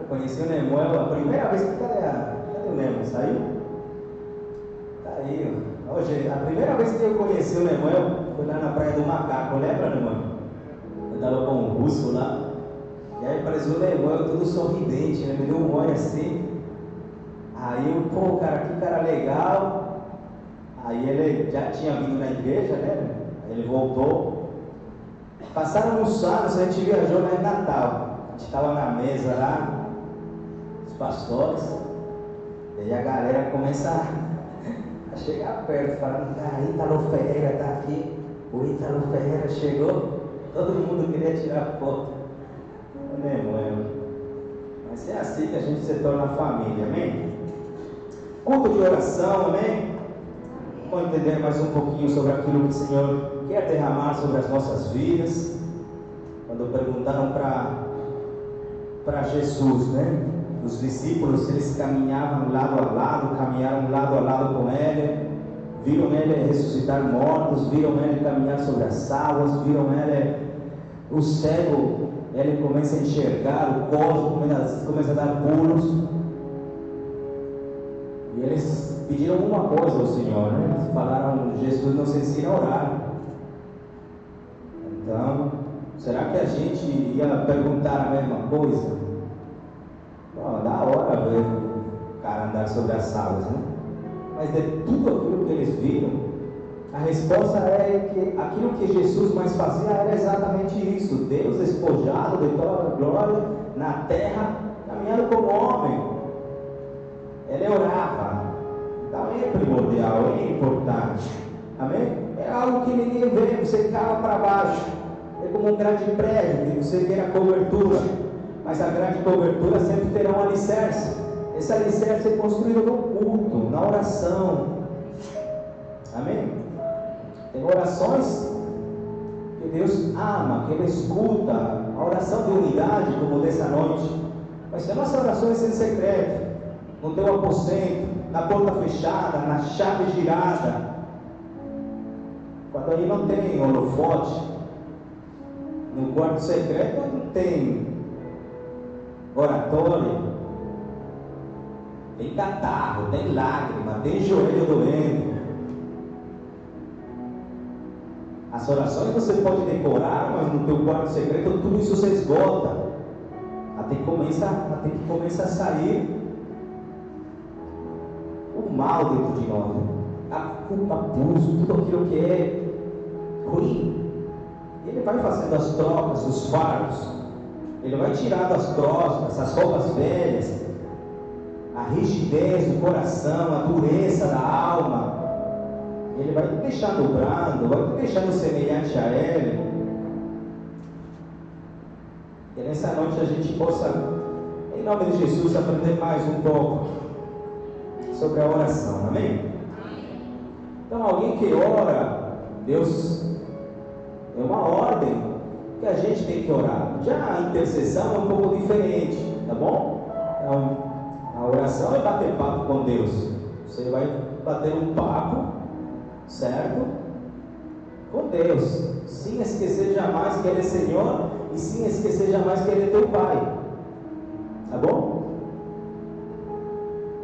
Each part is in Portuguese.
conheci o Nemuel a primeira vez. Cadê o Nemo? Saiu? Tá aí, ó. Hoje, a primeira vez que eu conheci o Nemuel foi lá na Praia do Macaco, lembra, Nemuel? Eu tava com um russo lá. E aí apareceu o Nemuel todo sorridente, né? Me deu um olho assim. Aí eu, pô, cara, que cara legal. Aí ele já tinha vindo na igreja, né? Aí ele voltou. Passaram uns anos, a gente viajou lá em Natal. A gente estava na mesa lá, os pastores. E aí a galera começa a chegar perto, falando: ah, Ítalo Ferreira está aqui. O Ítalo Ferreira chegou. Todo mundo queria tirar foto. Mas é assim que a gente se torna família, amém? Culto de oração, amém? Vamos entender mais um pouquinho sobre aquilo que o Senhor quer derramar sobre as nossas vidas. Quando perguntaram para Jesus, né? Os discípulos, eles caminhavam lado a lado, caminharam lado a lado com Ele, viram Ele ressuscitar mortos, viram Ele caminhar sobre as águas, viram Ele, o cego, Ele começa a enxergar, o cojo começa a dar pulos. E eles pediram uma coisa ao Senhor, né? Eles falaram: Jesus nos ensina a orar. Então, será que a gente ia perguntar a mesma coisa? Bom, da hora ver o cara andar sobre as águas, né? Mas de tudo aquilo que eles viram, a resposta é que aquilo que Jesus mais fazia era exatamente isso: Deus despojado de toda a glória na terra, caminhando como homem. Ele orava. Então é primordial, é importante. Amém? É algo que ninguém vê, você cava para baixo. É como um grande prédio, que você vê a cobertura. Mas a grande cobertura sempre terá um alicerce. Esse alicerce é construído no culto, na oração. Amém? Tem orações que Deus ama, que Ele escuta. A oração de unidade, como dessa noite. Mas tem umas orações em secreto, no teu aposento, na porta fechada, na chave girada. Quando aí não tem holofote, no quarto secreto não tem oratório, tem catarro, tem lágrima, tem joelho doendo. As orações você pode decorar, mas no teu quarto secreto tudo isso se esgota. Até que começa a sair o mal dentro de nós, a culpa, abuso, tudo aquilo que é ruim. Ele vai fazendo as trocas, os fardos. Ele vai tirando as trocas, as roupas velhas, a rigidez do coração, a dureza da alma. Ele vai te deixando brando, vai te deixando semelhante a Ele. Que nessa noite a gente possa, em nome de Jesus, aprender mais um pouco sobre a oração, amém? Então, alguém que ora, Deus, é uma ordem que a gente tem que orar. Já a intercessão é um pouco diferente, tá bom? Então, a oração é bater papo com Deus. Você vai bater um papo, certo? Com Deus, sem esquecer jamais que Ele é Senhor e sem esquecer jamais que Ele é teu Pai, tá bom?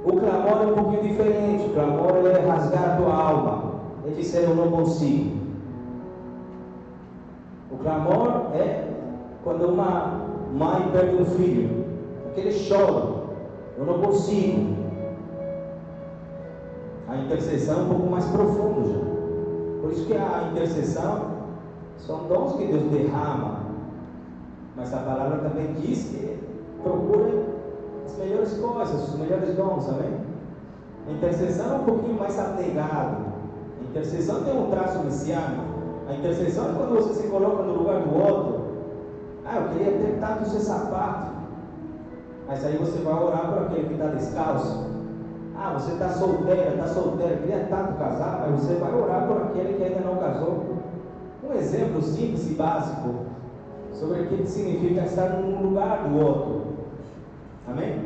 O clamor é um pouquinho diferente. O clamor é rasgar a tua alma, é dizer: eu não consigo. O clamor é quando uma mãe perde um filho, aquele choro: eu não consigo. A intercessão é um pouco mais profundo já. Por isso que a intercessão são dons que Deus derrama. Mas a palavra também diz que procura as melhores coisas, os melhores dons, amém? A intercessão é um pouquinho mais abnegado. A intercessão tem um traço messiânico. A intercessão é quando você se coloca no lugar do outro. Ah, eu queria ter tanto esse sapato. Mas aí você vai orar por aquele que está descalço. Ah, você está solteira, queria tanto casar, mas você vai orar por aquele que ainda não casou. Um exemplo simples e básico sobre o que significa estar num lugar do outro. Amém?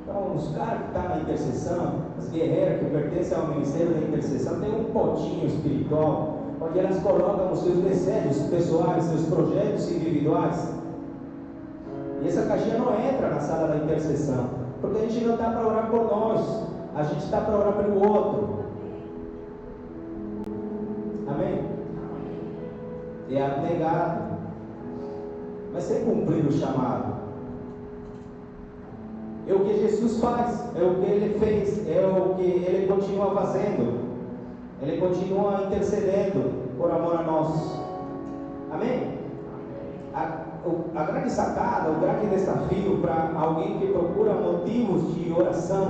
Então, os caras que estão na intercessão, as guerreiras que pertencem ao ministério da intercessão, tem um potinho espiritual, onde elas colocam os seus desejos pessoais, seus projetos individuais. E essa caixinha não entra na sala da intercessão, porque a gente não está para orar por nós, a gente está para orar pelo outro. Amém? É abnegado, mas sem cumprir o chamado. É o que Jesus faz, é o que Ele fez, é o que Ele continua fazendo. Ele continua intercedendo por amor a nós. Amém? A grande sacada, o grande desafio para alguém que procura motivos de oração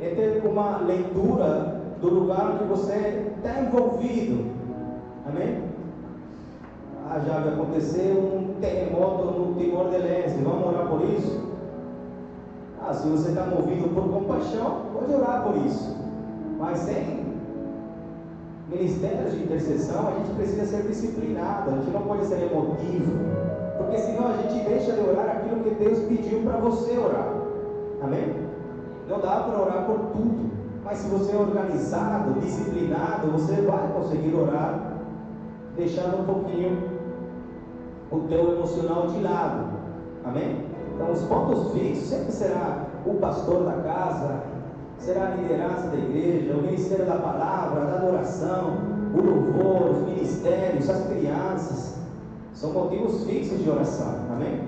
é ter uma leitura do lugar onde você está envolvido. Amém? Já vai acontecer um terremoto no Timor-Leste, vamos orar por isso? Se você está movido por compaixão, pode orar por isso, mas sem ministérios de intercessão, a gente precisa ser disciplinado, a gente não pode ser emotivo, porque senão a gente deixa de orar aquilo que Deus pediu para você orar. Amém? Não dá para orar por tudo, mas se você é organizado, disciplinado, você vai conseguir orar, deixando um pouquinho o teu emocional de lado. Amém? Então os pontos fixos sempre será o pastor da casa, será a liderança da igreja, o ministério da palavra, da adoração, o louvor, os ministérios, as crianças. São motivos fixos de oração. Amém?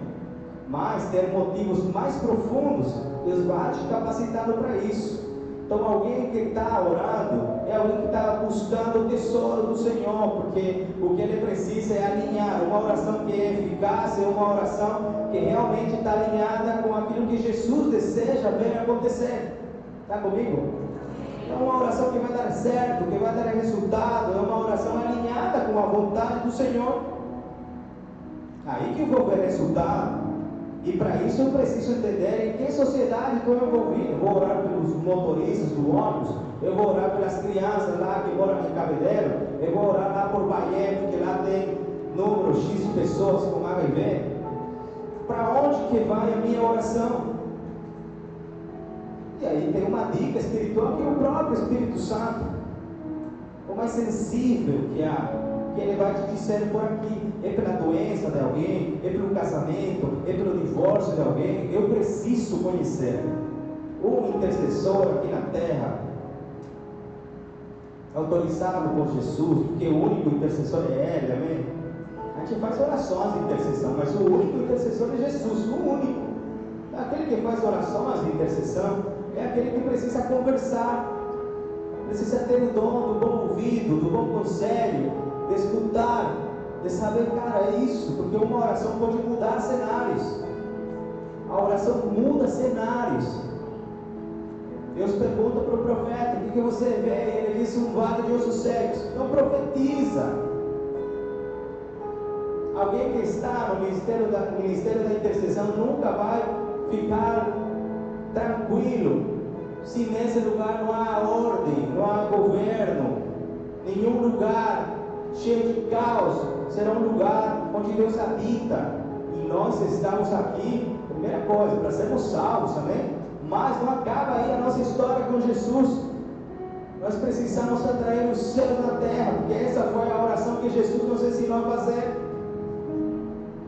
Mas ter motivos mais profundos, Deus vai te capacitando para isso. Então alguém que está orando é alguém que está buscando o tesouro do Senhor, porque o que ele precisa é alinhar uma oração que é eficaz, é uma oração que realmente está alinhada com aquilo que Jesus deseja ver acontecer. Está comigo? É uma oração que vai dar certo, que vai dar resultado, é uma oração alinhada com a vontade do Senhor. Aí que eu vou ver resultado. E para isso eu preciso entender em que sociedade estou envolvido. Eu vou orar pelos motoristas do ônibus, eu vou orar pelas crianças lá que moram em Cabedelo, eu vou orar lá por Bahia, porque lá tem número X de pessoas com HIV. Para onde que vai a minha oração? E aí tem uma dica espiritual que é o próprio Espírito Santo. O mais sensível que há, que ele vai te dizer por aqui, é pela doença de alguém, é pelo casamento, é pelo divórcio de alguém. Eu preciso conhecer um intercessor aqui na terra, autorizado por Jesus, porque o único intercessor é Ele. Amém? A gente faz orações de intercessão, mas o único intercessor é Jesus, o único. Aquele que faz orações de intercessão é aquele que precisa conversar, precisa ter o dom do bom ouvido, do bom conselho, de escutar, de saber, cara, é isso, porque uma oração pode mudar cenários. A oração muda cenários. Deus pergunta para o profeta: o que você vê? Ele disse: um vale de ossos secos. Então profetiza. Alguém que está no ministério da intercessão nunca vai ficar tranquilo se nesse lugar não há ordem, não há governo. Nenhum lugar cheio de caos será um lugar onde Deus habita. E nós estamos aqui, primeira coisa, para sermos salvos, amém? Mas não acaba aí a nossa história com Jesus. Nós precisamos atrair os céus na terra, porque essa foi a oração que Jesus nos ensinou a fazer.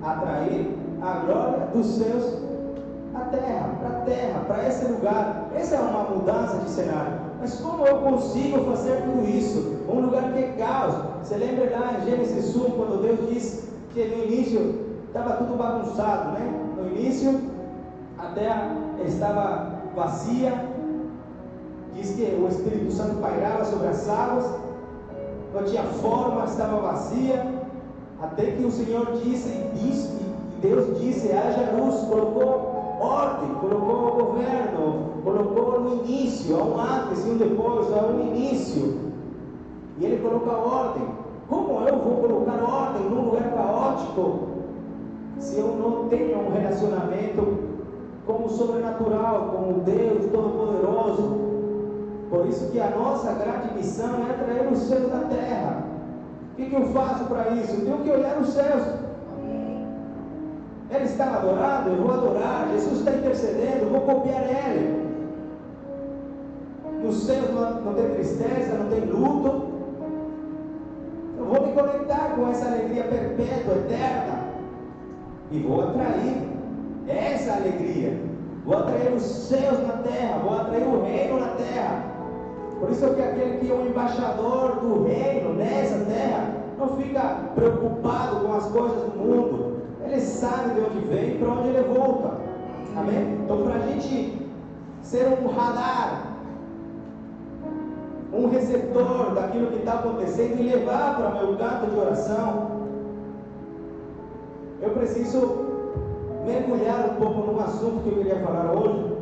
Atrair a glória dos céus à terra, para esse lugar. Essa é uma mudança de cenário. Mas como eu consigo fazer tudo isso? Um lugar que é caos. Você lembra lá em Gênesis 1, quando Deus disse que no início estava tudo bagunçado, né? No início a terra estava vazia. Diz que o Espírito Santo pairava sobre as águas, não tinha forma, estava vazia. Até que o Senhor disse, e Deus disse: haja luz, colocou ordem, colocou o governo, colocou no início, há um antes e um depois, há um início, e Ele coloca ordem. Como eu vou colocar ordem num lugar caótico, se eu não tenho um relacionamento com o sobrenatural, com o Deus Todo-Poderoso? Por isso que a nossa grande missão é atrair os céus da terra. O que eu faço para isso? Eu tenho que olhar os céus. Ele está adorando, eu vou adorar. Jesus está intercedendo, eu vou copiar Ele. Nos céus não tem tristeza, não tem luto. Eu vou me conectar com essa alegria perpétua, eterna. e vou atrair essa alegria. Vou atrair os céus na terra, vou atrair o reino na terra. Por isso que aquele que é o embaixador do reino nessa terra não fica preocupado com as coisas do mundo. Ele sabe de onde vem e para onde ele volta. Amém? Então, para a gente ser um radar, um receptor daquilo que está acontecendo e levar para o meu canto de oração, eu preciso mergulhar um pouco num assunto que eu queria falar hoje.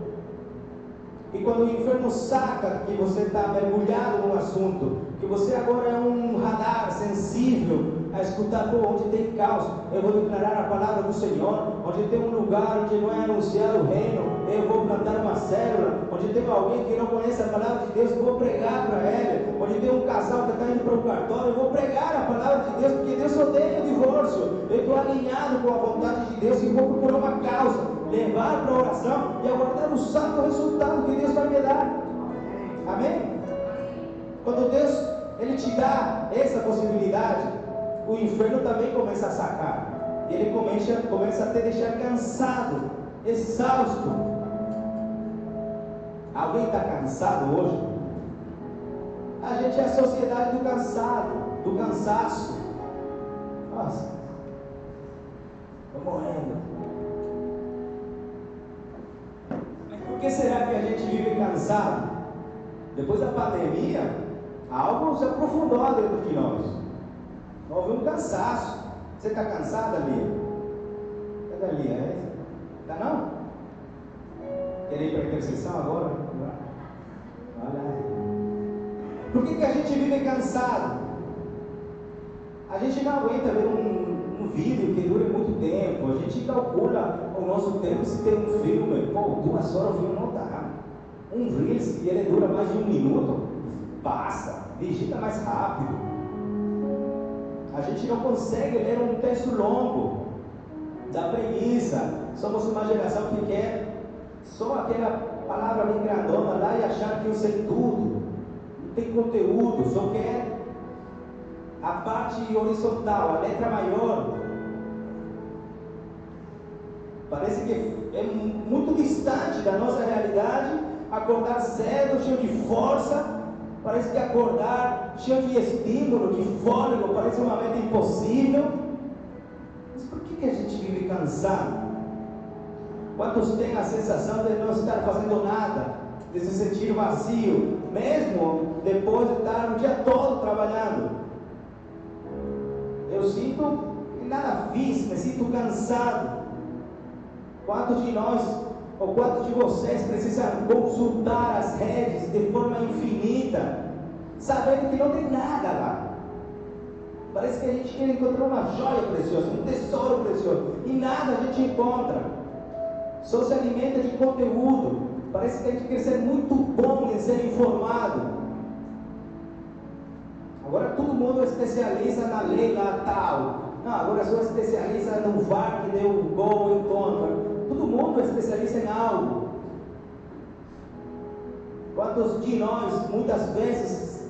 E quando o inferno saca que você está mergulhado num assunto, que você agora é um radar sensível a escutar, onde tem caos, eu vou declarar a palavra do Senhor. Onde tem um lugar onde não é anunciado o reino, eu vou plantar uma célula. Onde tem alguém que não conhece a palavra de Deus, eu vou pregar para ele. Onde tem um casal que está indo para o cartório, eu vou pregar a palavra de Deus, porque Deus odeia o divórcio. Eu estou alinhado com a vontade de Deus e vou procurar uma causa, levar para a oração e aguardar o santo resultado que Deus vai me dar. Amém? Quando Deus Ele te dá essa possibilidade, o inferno também começa a sacar. Ele começa a te deixar cansado, exausto. Alguém está cansado hoje? A gente é a sociedade do cansado, do cansaço. Nossa, estou morrendo. Mas por que será que a gente vive cansado? Depois da pandemia, algo se aprofundou dentro de nós. Houve um cansaço. Você está cansada, Lia? Cadê a Lia? Está não? Quer ir para a intercessão agora? Olha aí. Por que a gente vive cansado? A gente não aguenta ver um vídeo que dure muito tempo. A gente calcula o nosso tempo se tem um filme. 2 horas o filme não dá. Um Reels, e ele dura mais de 1 minuto, basta. Digita mais rápido. A gente não consegue ler um texto longo, da preguiça. Somos uma geração que quer só aquela palavra bem grandona lá e achar que eu sei tudo. Não tem conteúdo, só quer a parte horizontal, a letra maior. Parece que é muito distante da nossa realidade acordar cedo, cheio de força. Parece que acordar cheio de estímulo, de fôlego, parece uma meta impossível. Mas por que a gente vive cansado? Quantos têm a sensação de não estar fazendo nada, de se sentir vazio, mesmo depois de estar o dia todo trabalhando? Eu sinto que nada fiz, me sinto cansado. Quantos de nós, ou quantos de vocês precisam consultar as redes de forma infinita, sabendo que não tem nada lá? Parece que a gente quer encontrar uma joia preciosa, um tesouro precioso, e nada a gente encontra. Só se alimenta de conteúdo. Parece que a gente quer ser muito bom em ser informado. Agora todo mundo especializa na lei lá tal. Não, agora eu sou especialista no VAR que deu um gol em contra. Todo mundo é especialista em algo. Quantos de nós, muitas vezes,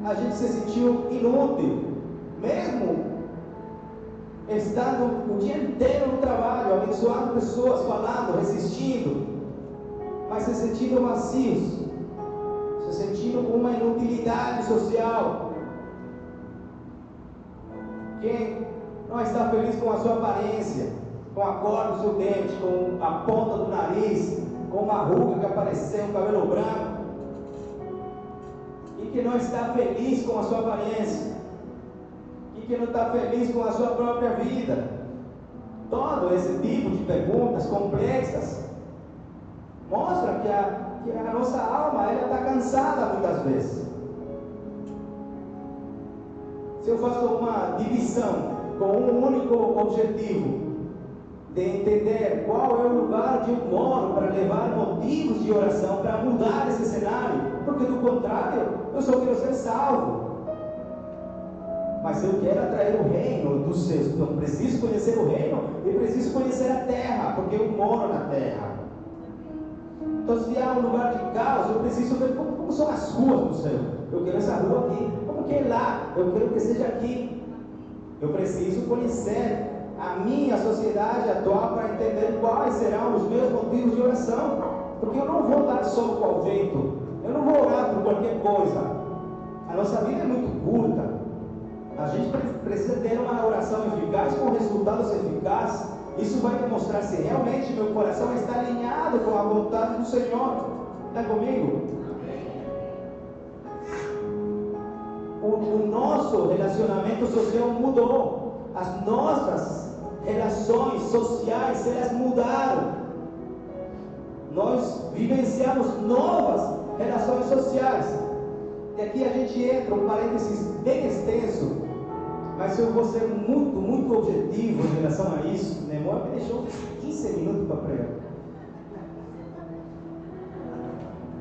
a gente se sentiu inútil, mesmo estando o dia inteiro no trabalho, abençoando pessoas, falando, resistindo, mas se sentindo vazios, se sentindo com uma inutilidade social. Quem não está feliz com a sua aparência, com a cor do seu dente, com a ponta do nariz, com uma ruga que apareceu, um cabelo branco, e que não está feliz com a sua aparência, e que não está feliz com a sua própria vida. Todo esse tipo de perguntas complexas mostra que a nossa alma está cansada muitas vezes. Se eu faço uma divisão com um único objetivo, de entender qual é o lugar onde eu moro para levar motivos de oração, para mudar esse cenário, porque do contrário, eu só quero ser salvo. Mas eu quero atrair o reino dos céus, então preciso conhecer o reino e preciso conhecer a terra, porque eu moro na terra. Então se há um lugar de caos, eu preciso ver como são as ruas do céu. Eu quero essa rua aqui, como que é lá, eu quero que seja aqui. Eu preciso conhecer a minha sociedade atual para entender quais serão os meus motivos de oração. Porque eu não vou dar soco ao vento, eu não vou orar por qualquer coisa. A nossa vida é muito curta. A gente precisa ter uma oração eficaz, com resultados eficazes. Isso vai demonstrar se realmente meu coração está alinhado com a vontade do Senhor. Está comigo? O nosso relacionamento social mudou. As nossas relações sociais, elas mudaram. Nós vivenciamos novas relações sociais. E aqui a gente entra, um parênteses bem extenso, mas eu vou ser muito objetivo em relação a isso. O Nemor me deixou 15 minutos para pregar.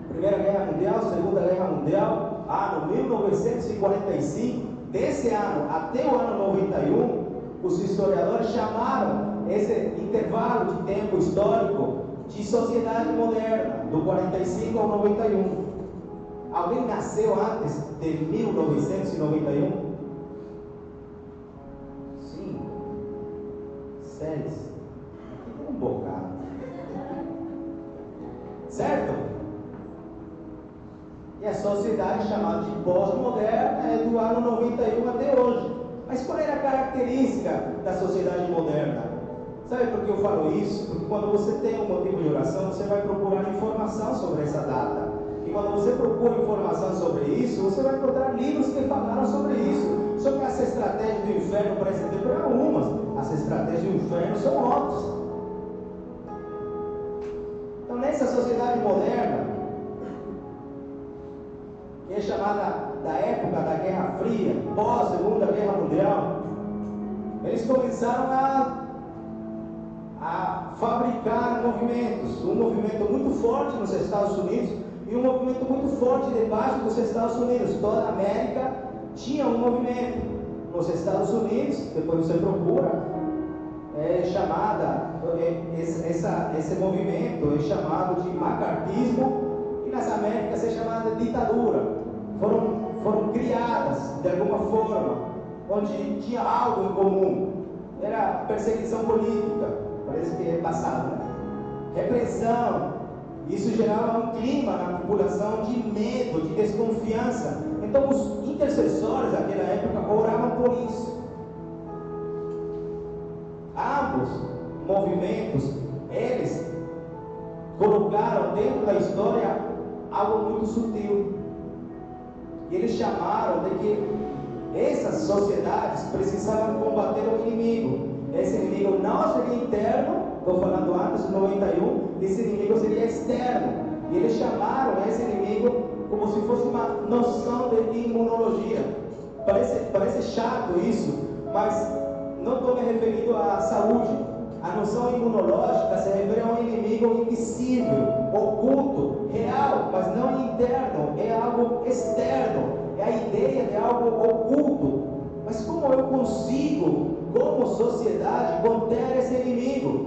Primeira Guerra Mundial, Segunda Guerra Mundial, ano 1945, desse ano até o ano 91, os historiadores chamaram esse intervalo de tempo histórico de sociedade moderna, do 45 ao 91. Alguém nasceu antes de 1991? 5, 6, aqui tem um bocado, certo? E a sociedade chamada de pós-moderna é do ano 91 até hoje. Mas qual era a característica da sociedade moderna? Sabe por que eu falo isso? Porque quando você tem um motivo de oração, você vai procurar informação sobre essa data. E quando você procura informação sobre isso, você vai encontrar livros que falaram sobre isso. Só que as estratégias do inferno para esse tempo eram umas, as estratégias do inferno são outras. Então, nessa sociedade moderna, que é chamada da época da Guerra Fria, pós-Segunda Guerra Mundial, eles começaram a fabricar movimentos, um movimento muito forte nos Estados Unidos e um movimento muito forte debaixo dos Estados Unidos. Toda a América tinha um movimento. Nos Estados Unidos, depois você procura, esse movimento é chamado de macartismo, e nas Américas é chamado de ditadura. Foram criadas de alguma forma, onde tinha algo em comum. Era perseguição política, parece que é passado, né? Repressão. Isso gerava um clima na população de medo, de desconfiança. Então os intercessores daquela época oravam por isso. Ambos movimentos, eles colocaram dentro da história algo muito sutil. E eles chamaram de que essas sociedades precisavam combater o inimigo. Esse inimigo não seria interno, estou falando antes do 91, esse inimigo seria externo. E eles chamaram esse inimigo como se fosse uma noção de imunologia. Parece chato isso, mas não estou me referindo à saúde. A noção imunológica se refere a um inimigo invisível, oculto, real, mas não interno, é algo externo, é a ideia de algo oculto. Mas como eu consigo, como sociedade, conter esse inimigo?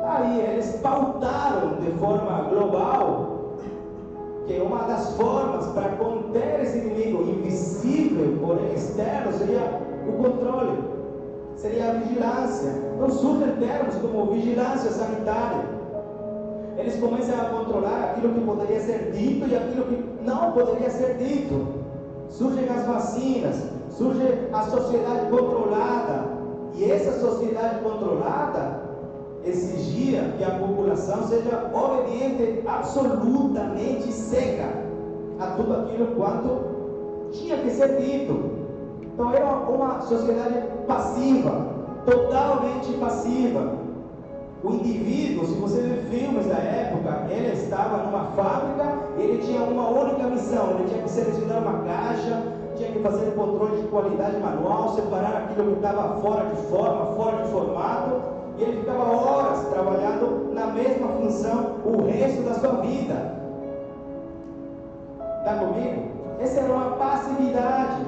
Aí eles pautaram de forma global que uma das formas para conter esse inimigo invisível, porém externo, seria o controle, seria a vigilância. Então surgem termos como vigilância sanitária. Eles começam a controlar aquilo que poderia ser dito e aquilo que não poderia ser dito. Surgem as vacinas, surge a sociedade controlada. E essa sociedade controlada exigia que a população seja obediente, absolutamente cega a tudo aquilo quanto tinha que ser dito. Então era uma sociedade passiva, totalmente passiva. O indivíduo, se você vê filmes da época, ele estava numa fábrica, ele tinha uma única missão, ele tinha que selecionar uma caixa, tinha que fazer controle de qualidade manual, separar aquilo que estava fora de forma, fora de formato, e ele ficava horas trabalhando na mesma função o resto da sua vida. Está comigo? Essa era uma passividade.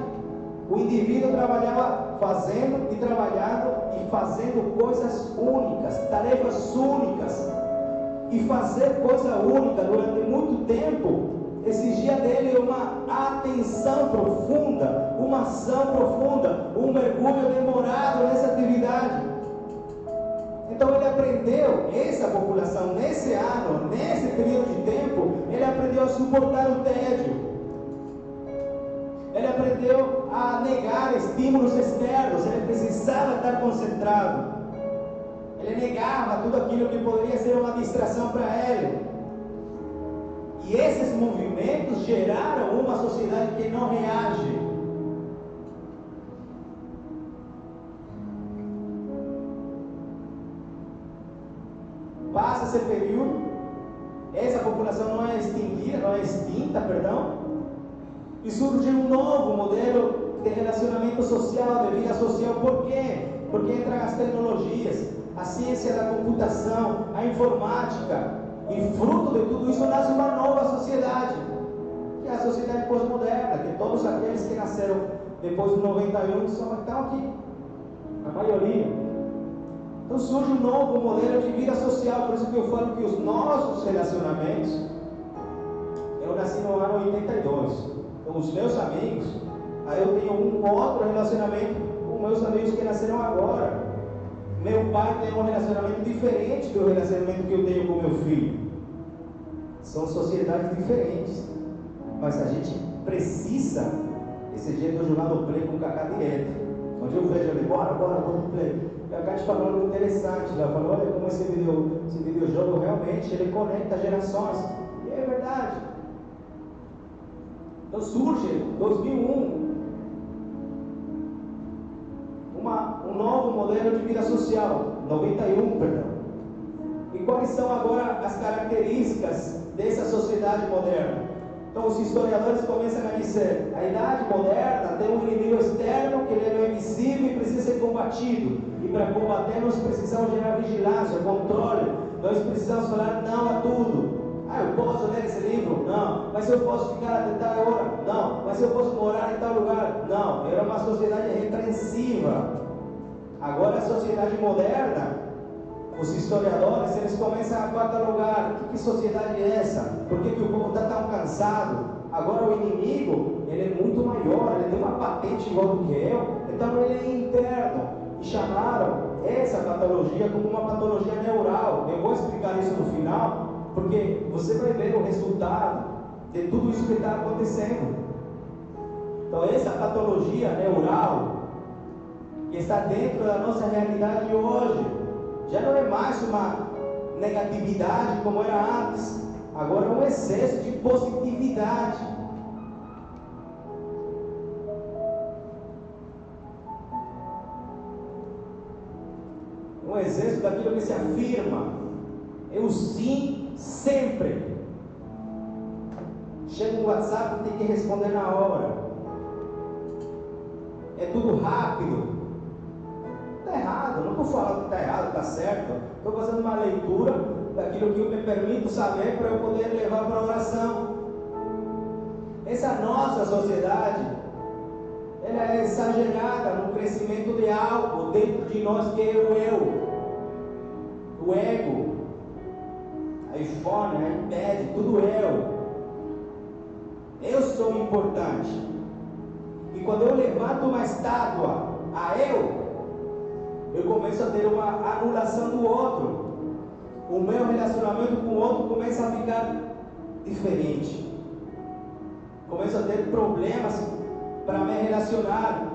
O indivíduo trabalhava fazendo e trabalhando e fazendo coisas únicas, tarefas únicas. E fazer coisa única durante muito tempo exigia dele uma atenção profunda, uma ação profunda, um mergulho demorado nessa atividade. aprendeu, essa população, nesse ano, nesse período de tempo, ele aprendeu a suportar o tédio. Ele aprendeu a negar estímulos externos, ele precisava estar concentrado. Ele negava tudo aquilo que poderia ser uma distração para ele. E esses movimentos geraram uma sociedade que não reage. Passa esse período, essa população não é extinta, e surge um novo modelo de relacionamento social, de vida social. Por quê? Porque entram as tecnologias, a ciência da computação, a informática, e fruto de tudo isso nasce uma nova sociedade, que é a sociedade pós-moderna, que todos aqueles que nasceram depois de 91 estão aqui, a maioria. Então surge um novo modelo de vida social. Por isso que eu falo que os nossos relacionamentos, eu nasci no ano 82, então os meus amigos, aí eu tenho um outro relacionamento com meus amigos que nasceram agora. Meu pai tem um relacionamento diferente do relacionamento que eu tenho com meu filho. São sociedades diferentes, mas a gente precisa. Esse dia eu estou jogando play com o Cacá direto, onde eu vejo ele, bora, vamos play. E a Cátia falou algo interessante, ela falou, olha como esse videojogo realmente ele conecta gerações. E é verdade. Então surge 2001 um novo modelo de vida social, 91, perdão. E quais são agora as características dessa sociedade moderna? Então os historiadores começam a dizer, a idade moderna tem um inimigo externo que ele é invisível e precisa ser combatido. E para combater nós precisamos gerar vigilância, controle. Nós precisamos falar não a tudo. Eu posso ler esse livro? Não. Mas eu posso ficar até tal hora? Não. Mas eu posso morar em tal lugar? Não. Era uma sociedade repreensiva. Agora a sociedade moderna, os historiadores, eles começam a catalogar que sociedade é essa? Por que o povo está tão cansado? Agora o inimigo, ele é muito maior, ele tem uma patente igual do que eu, então ele é interno. E chamaram essa patologia como uma patologia neural. Eu vou explicar isso no final, porque você vai ver o resultado de tudo isso que está acontecendo. Então essa patologia neural, que está dentro da nossa realidade hoje, já não é mais uma negatividade como era antes. Agora é um excesso de positividade. Um excesso daquilo que se afirma. Eu sim, sempre. Chega um WhatsApp e tem que responder na hora. É tudo rápido. Está errado, não estou falando que está errado, está certo. Estou fazendo uma leitura daquilo que eu me permito saber para eu poder levar para a oração. Essa nossa sociedade, ela é exagerada no crescimento de algo dentro de nós que é o eu, o ego, iPhone, iPad, tudo eu. Eu sou importante. E quando eu levanto uma estátua a eu começo a ter uma anulação do outro. O meu relacionamento com o outro começa a ficar diferente. Começo a ter problemas para me relacionar,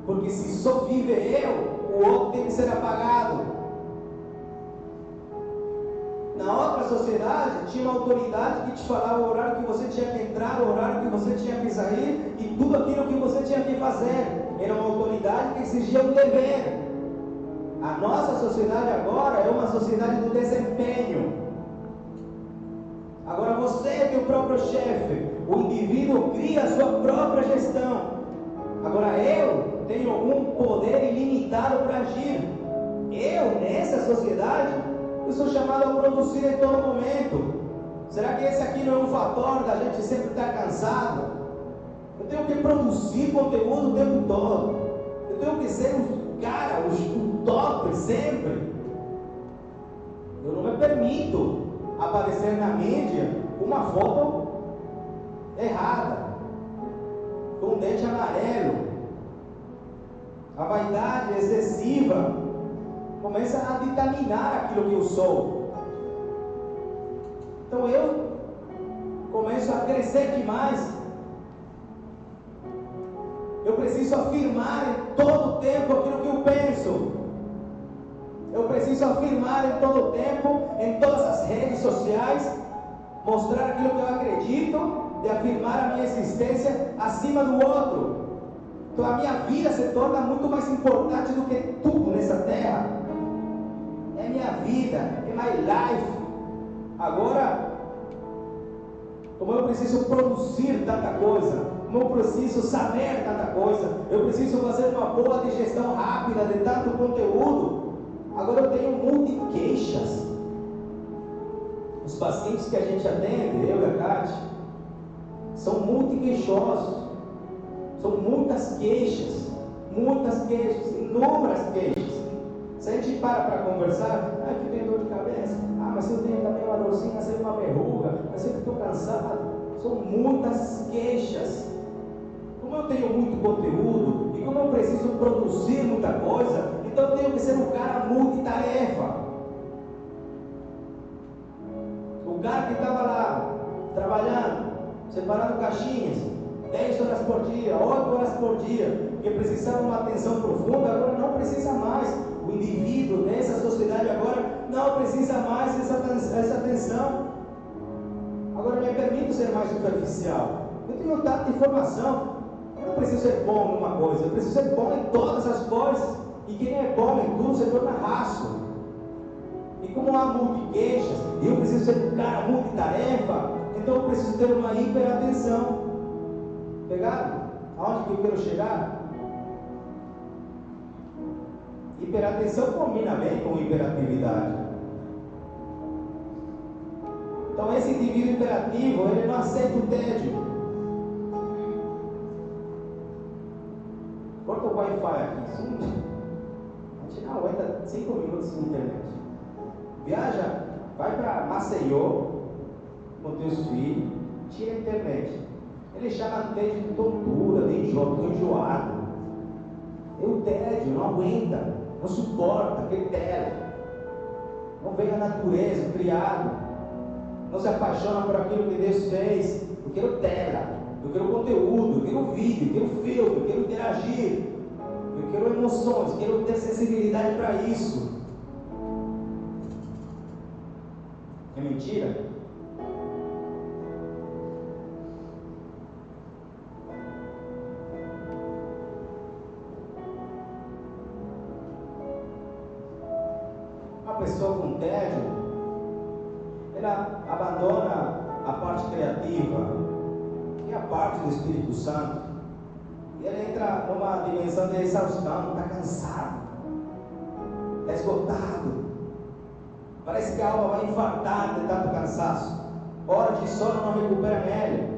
porque se só vive eu, o outro tem que ser apagado. Na outra sociedade tinha uma autoridade que te falava o horário que você tinha que entrar, o horário que você tinha que sair e tudo aquilo que você tinha que fazer. Era uma autoridade que exigia um dever. A nossa sociedade agora é uma sociedade do desempenho. Agora você é teu próprio chefe. O indivíduo cria a sua própria gestão. Agora eu tenho um poder ilimitado para agir. Eu, nessa sociedade, eu sou chamado a produzir em todo momento. Será que esse aqui não é um fator da gente sempre estar cansado? Eu tenho que produzir conteúdo o tempo todo. Eu tenho que ser o cara, o top sempre. Eu não me permito aparecer na mídia com uma foto errada, com um dente amarelo. A vaidade excessiva. começa a ditaminar aquilo que eu sou. Então eu começo a crescer demais. Eu preciso afirmar em todo o tempo aquilo que eu penso. Eu preciso afirmar em todo o tempo, em todas as redes sociais, mostrar aquilo que eu acredito, de afirmar a minha existência acima do outro. Então a minha vida se torna muito mais importante do que tudo nessa terra. É minha vida, é my life. Agora, como eu preciso produzir tanta coisa, como eu preciso saber tanta coisa, eu preciso fazer uma boa digestão rápida de tanto conteúdo, agora eu tenho muitas queixas. Os pacientes que a gente atende, eu e a Cátia, são muito queixosos. São muitas queixas, inúmeras queixas. Se a gente para conversar, que tem dor de cabeça, mas eu tenho também uma dorzinha, sempre uma verruga, mas sempre estou cansado. São muitas queixas. Como eu tenho muito conteúdo e como eu preciso produzir muita coisa, então eu tenho que ser um cara multitarefa. O cara que estava lá trabalhando, separando caixinhas, 10 horas por dia, 8 horas por dia, que precisava de uma atenção profunda, agora não precisa mais. O indivíduo nessa sociedade agora não precisa mais essa atenção. Agora me permito ser mais superficial. Eu tenho tanta informação. Eu não preciso ser bom numa coisa, eu preciso ser bom em todas as coisas. E quem é bom em tudo se torna raço. E como há multi-queixas, e eu preciso ser um cara multitarefa, então eu preciso ter uma hiperatenção. Pegado? Aonde que eu quero chegar? Hiperatenção combina bem com hiperatividade. Então esse indivíduo hiperativo, ele não aceita o tédio. Corta o Wi-Fi aqui. A gente não aguenta 5 minutos sem internet. Viaja, vai para Maceió com teus filhos, tira a internet. Ele chama tédio de tontura, de enjoo, de enjoado. O tédio não aguenta, não suporta aquele tédio. Não vem a natureza, o criado. Não se apaixona por aquilo que Deus fez. Eu quero tela, eu quero conteúdo, eu quero vídeo, eu quero filme, eu quero interagir. Eu quero emoções, quero ter sensibilidade para isso. É mentira? Uma pessoa com tédio, ela abandona a parte criativa, que é a parte do Espírito Santo, e ela entra numa dimensão de exaustão, está cansado, está esgotado, parece que a alma vai infartar de tanto cansaço, hora de sono não recupera nele,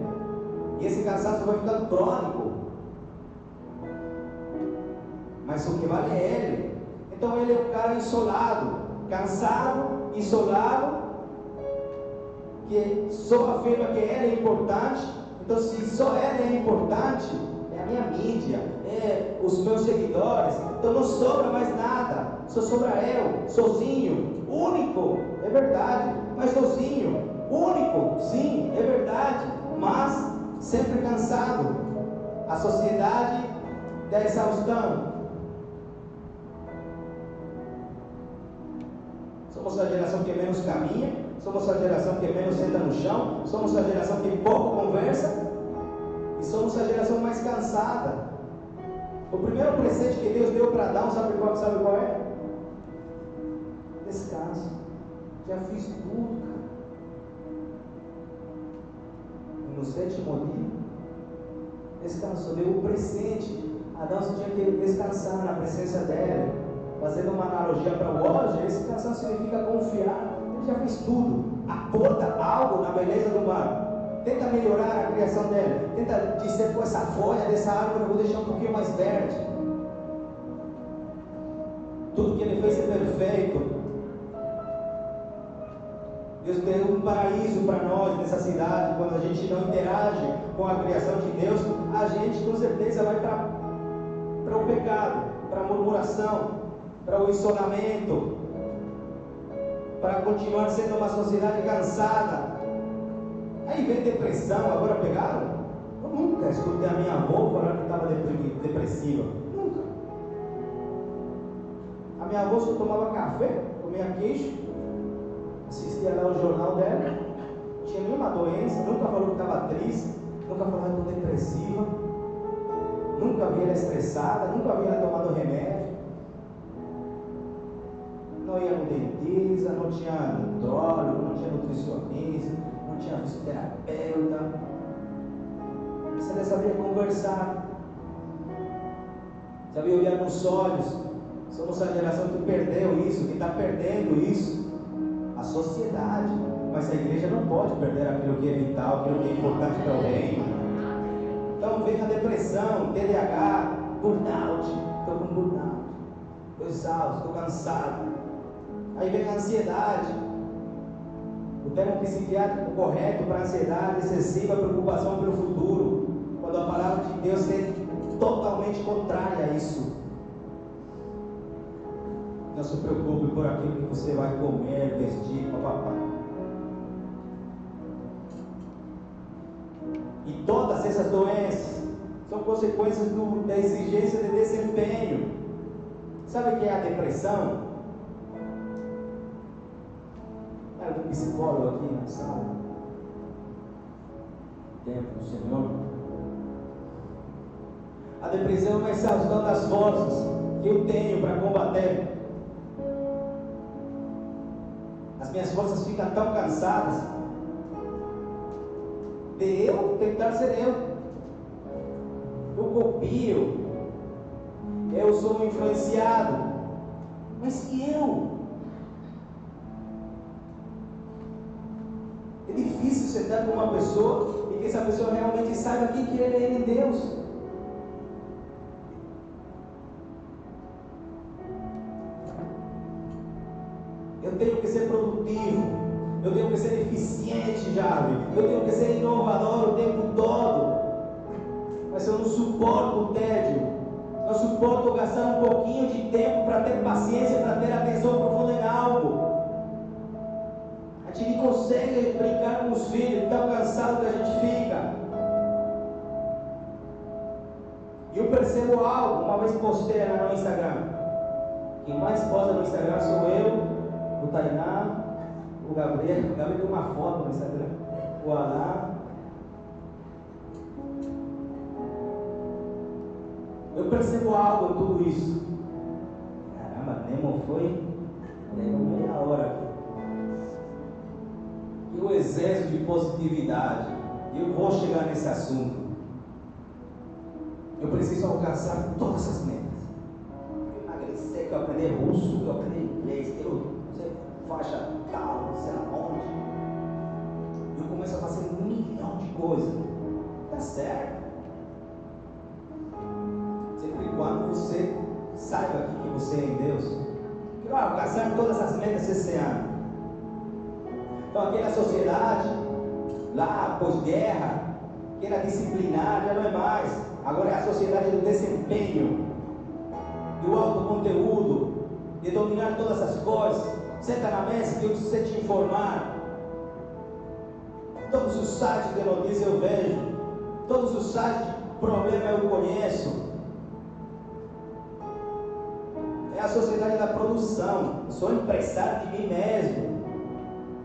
e esse cansaço vai ficando crônico, mas o que vale é ele. Então ele é um cara isolado, cansado, isolado, que só afirma que ele é importante. Então se só ele é importante, é a minha mídia, é os meus seguidores, então não sobra mais nada, só sobra eu, sozinho, único, é verdade, mas sozinho, único, sim, é verdade, mas sempre cansado. A sociedade da exaustão. Somos a geração que menos caminha, somos a geração que menos senta no chão, somos a geração que pouco conversa e somos a geração mais cansada. O primeiro presente que Deus deu para Adão, sabe qual é? Descanso. Já fiz tudo, cara. E no 7º dia, descansou, deu o presente. Adão tinha que descansar na presença dele. Fazendo uma analogia para hoje, esse descansar significa confiar. Ele já fez tudo. Aporta algo na beleza do mar. Tenta melhorar a criação dele. Tenta dizer, com essa folha dessa árvore eu vou deixar um pouquinho mais verde. Tudo que ele fez é perfeito. Deus deu um paraíso para nós nessa cidade. Quando a gente não interage com a criação de Deus, a gente com certeza vai para o pecado, para a murmuração. para o isolamento, para continuar sendo uma sociedade cansada. Aí vem depressão, agora pegaram? Eu nunca escutei a minha avó falar que estava depressiva. Nunca. A minha avó só tomava café, comia queijo, assistia lá o jornal dela, não tinha nenhuma doença, nunca falou que estava triste, nunca falou que estava depressiva, nunca vi ela estressada, nunca vi ela tomando remédio. Não ia no dentista, não tinha nutrólogo, não tinha nutricionista, não tinha fisioterapeuta. Você nem sabia conversar, sabia olhar nos olhos. Somos a geração que perdeu isso, que está perdendo isso. A sociedade, mas a igreja não pode perder aquilo que é vital, aquilo que é importante para o reino. Então vem a depressão, TDAH, burnout. Estou com burnout, estou exausto, estou cansado. Aí vem a ansiedade. O termo psiquiátrico correto para ansiedade excessiva, preocupação pelo futuro, quando a palavra de Deus é totalmente contrária a isso. Não se preocupe por aquilo que você vai comer, vestir, papapá. E todas essas doenças são consequências da exigência de desempenho. Sabe o que é a depressão? Era um psicólogo aqui na sala. Tempo do Senhor. A depressão é uma exaustão das forças que eu tenho para combater. As minhas forças ficam tão cansadas de eu tentar ser eu. Eu copio, eu sou influenciado, mas e eu? É difícil sentar com uma pessoa e que essa pessoa realmente saiba quem que ele é em Deus. Eu tenho que ser produtivo, eu tenho que ser eficiente, Javi, eu tenho que ser inovador o tempo todo, mas eu não suporto o tédio, não suporto gastar um pouquinho de tempo para ter paciência, para ter atenção profunda em algo. A gente nem consegue brincar com os filhos, tão cansado que a gente fica. E eu percebo algo, uma vez postei lá no Instagram, quem mais posta no Instagram sou eu, o Tainá, o Gabriel tem uma foto no Instagram, o Alain. Eu percebo algo em tudo isso. Caramba, Nemo foi meia hora aqui. E o excesso de positividade. Eu vou chegar nesse assunto. Eu preciso alcançar todas as metas. Emagrecer, que eu aprender russo, que eu aprender inglês, que eu faixa tal, não sei aonde. Eu começo a fazer 1 milhão de coisas. Tá certo. Sempre e quando você saiba que você é em Deus. Eu alcançar todas as metas esse ano. Então aquela sociedade lá pós-guerra, que era disciplinar, já não é mais. Agora é a sociedade do desempenho, do alto conteúdo, de dominar todas as coisas. Senta na mesa que eu preciso te informar. Todos os sites de notícia eu vejo, todos os sites de problema eu conheço. É a sociedade da produção. Eu sou empresário de mim mesmo.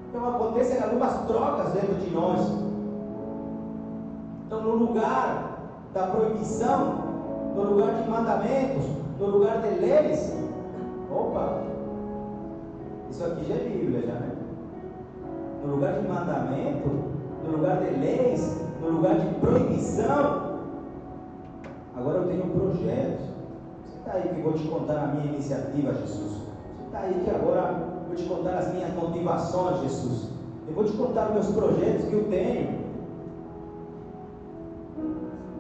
Então acontecem algumas trocas dentro de nós. Então no lugar da proibição, no lugar de mandamentos, no lugar de leis, opa, isso aqui já é Bíblia, já, né? No lugar de mandamento, no lugar de leis, no lugar de proibição, agora eu tenho um projeto. Você está aí que eu vou te contar a minha iniciativa, Jesus. Você está aí que agora eu vou te contar as minhas motivações, Jesus. Eu vou te contar os meus projetos que eu tenho.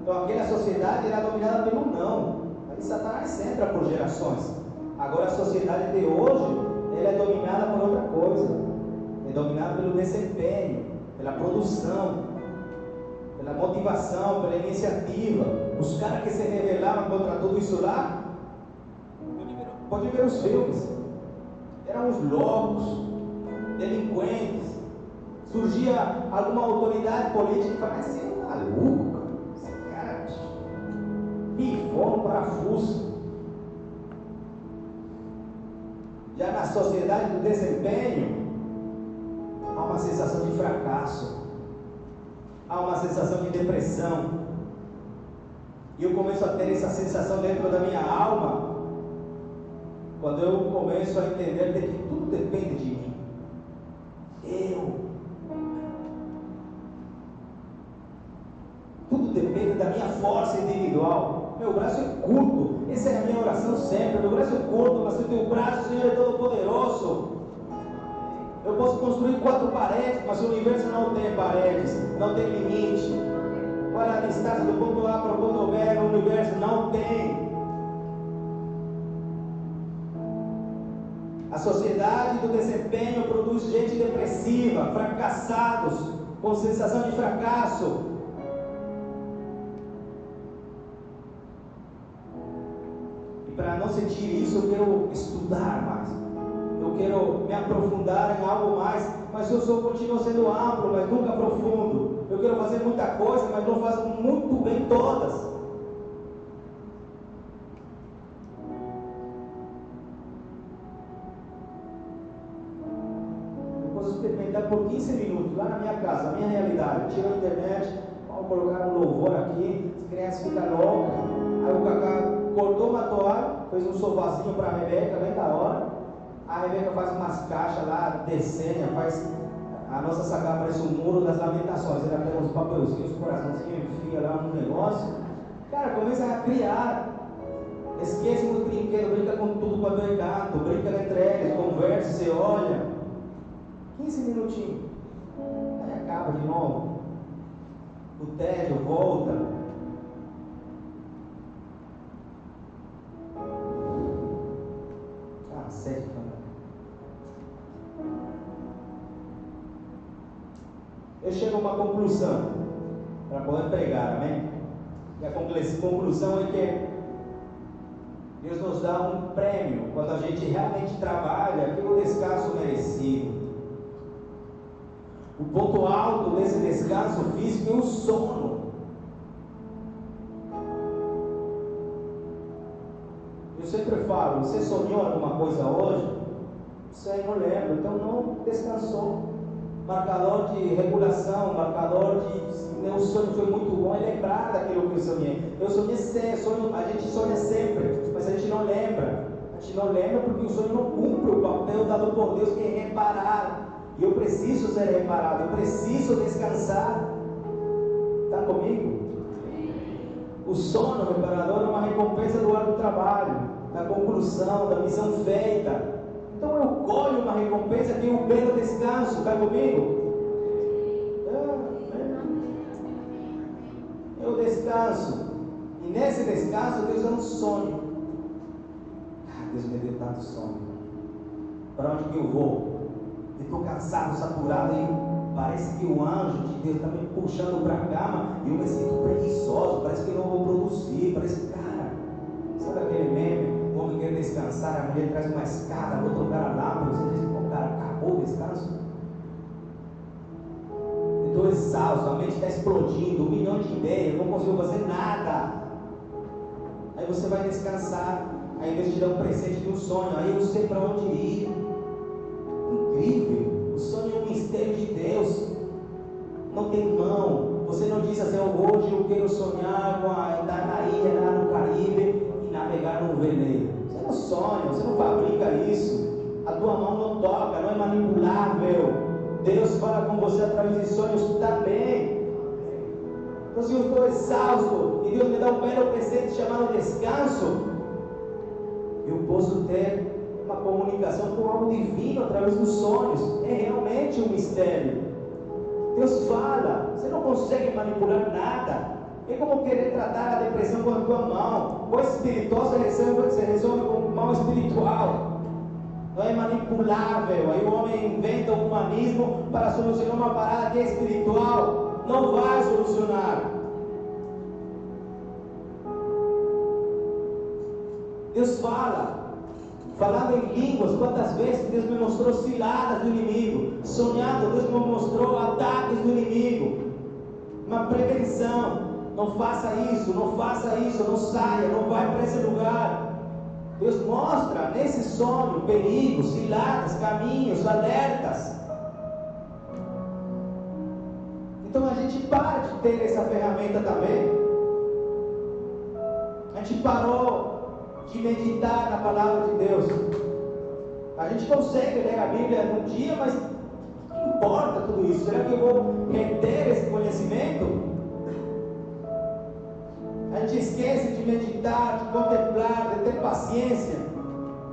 Então aquela sociedade era dominada pelo não. Aí Satanás entra por gerações. Agora a sociedade de hoje, ela é dominada por outra coisa. É dominada pelo desempenho, pela produção, pela motivação, pela iniciativa. Os caras que se rebelavam contra tudo isso lá, Pode ver os filmes. Eram os loucos, delinquentes. Surgia alguma autoridade política e falava: mas você é maluco, cara. Esse cara pifou no parafuso. Já na sociedade do desempenho, há uma sensação de fracasso, há uma sensação de depressão. E eu começo a ter essa sensação dentro da minha alma, quando eu começo a entender de que tudo depende de mim. Tudo depende da minha força individual. Meu braço é curto, essa é a minha oração sempre. Meu braço é curto, mas o teu braço, Senhor, é todo poderoso. Eu posso construir 4 paredes, mas o universo não tem paredes, não tem limite. Olha a distância do ponto A para o ponto B, o universo não tem. A sociedade do desempenho produz gente depressiva, fracassados, com sensação de fracasso. E para não sentir isso, eu quero estudar mais. Eu quero me aprofundar em algo mais, mas eu continuo sendo amplo, mas nunca profundo. Eu quero fazer muita coisa, mas não faço muito bem todas. Eu posso experimentar por 15 minutos lá na minha casa, na minha realidade. Tiro a internet, vamos colocar um louvor aqui, as crianças ficam loucas. Aí o Cacá cortou uma toalha, fez um sofazinho para a Rebeca, bem da hora. A Rebeca faz umas caixas lá, desenha, faz. A nossa sacada parece um muro das lamentações. Ela pega uns papelzinhos, uns coraçãozinhos, enfia lá no negócio. Cara, começa a criar. Esquece do brinquedo, brinca com tudo quando é gato, brinca entre eles, conversa, você olha. 15 minutinhos. Aí acaba de novo. O tédio volta. Sede, eu chego a uma conclusão para poder pregar, amém? E a conclusão é que Deus nos dá um prêmio quando a gente realmente trabalha pelo descanso merecido. O ponto alto desse descanso físico é o sono. Eu sempre falo: você sonhou alguma coisa hoje? Você não lembra, então não descansou. Marcador de regulação, marcador de meu sonho foi muito bom, é lembrar daquilo que eu sonhei. Eu sonhei sempre, a gente sonha sempre, mas a gente não lembra. A gente não lembra porque o sonho não cumpre o papel dado por Deus, que é reparar. E eu preciso ser reparado, eu preciso descansar. Está comigo? O sono reparador é uma recompensa do árduo trabalho, da conclusão, da missão feita. Então eu colho uma recompensa que é um belo descanso. Está comigo? Eu descanso. E nesse descanso Deus dá um sonho. Deus me deu tanto sonho. Para onde que eu vou? Eu estou cansado, saturado, e parece que o anjo de Deus está me puxando para a cama e eu me sinto preguiçoso, parece que eu não vou produzir, parece, cara, sabe aquele meme? O homem quer descansar, a mulher traz uma escada, vou trocar a lâmpada, você diz: pô, cara, acabou o descanso? Eu estou exausto, a mente está explodindo, 1 milhão de ideias, não consigo fazer nada. Aí você vai descansar, aí Deus te dá um presente de um sonho, aí eu sei para onde ir. Incrível, o sonho é um mistério de Deus, não tem mão. Você não diz assim: hoje eu quero sonhar com estar na ilha lá no Caribe e navegar num veleiro. Você não sonha, você não fabrica isso, a tua mão não toca, não é manipulável. Deus fala com você através de sonhos também. Então, se eu estou exausto e Deus me dá um belo presente chamado descanso, eu posso ter uma comunicação com algo divino através dos sonhos. É realmente um mistério. Deus fala, você não consegue manipular nada. É como querer tratar a depressão com a tua mão. O espiritual se resolve com mão espiritual. Não é manipulável. Aí o homem inventa o humanismo para solucionar uma parada que é espiritual. Não vai solucionar. Deus fala. falando em línguas. Quantas vezes Deus me mostrou ciladas do inimigo, sonhando, Deus me mostrou ataques do inimigo, uma prevenção. Não faça isso, não faça isso, não saia, não vai para esse lugar. Deus mostra nesse sonho perigos, ciladas, caminhos, alertas. Então a gente para de ter essa ferramenta também. A gente parou de meditar na palavra de Deus. A gente consegue ler a Bíblia num dia, mas não importa tudo isso. Será que eu vou reter esse conhecimento? A gente esquece de meditar, de contemplar, de ter paciência.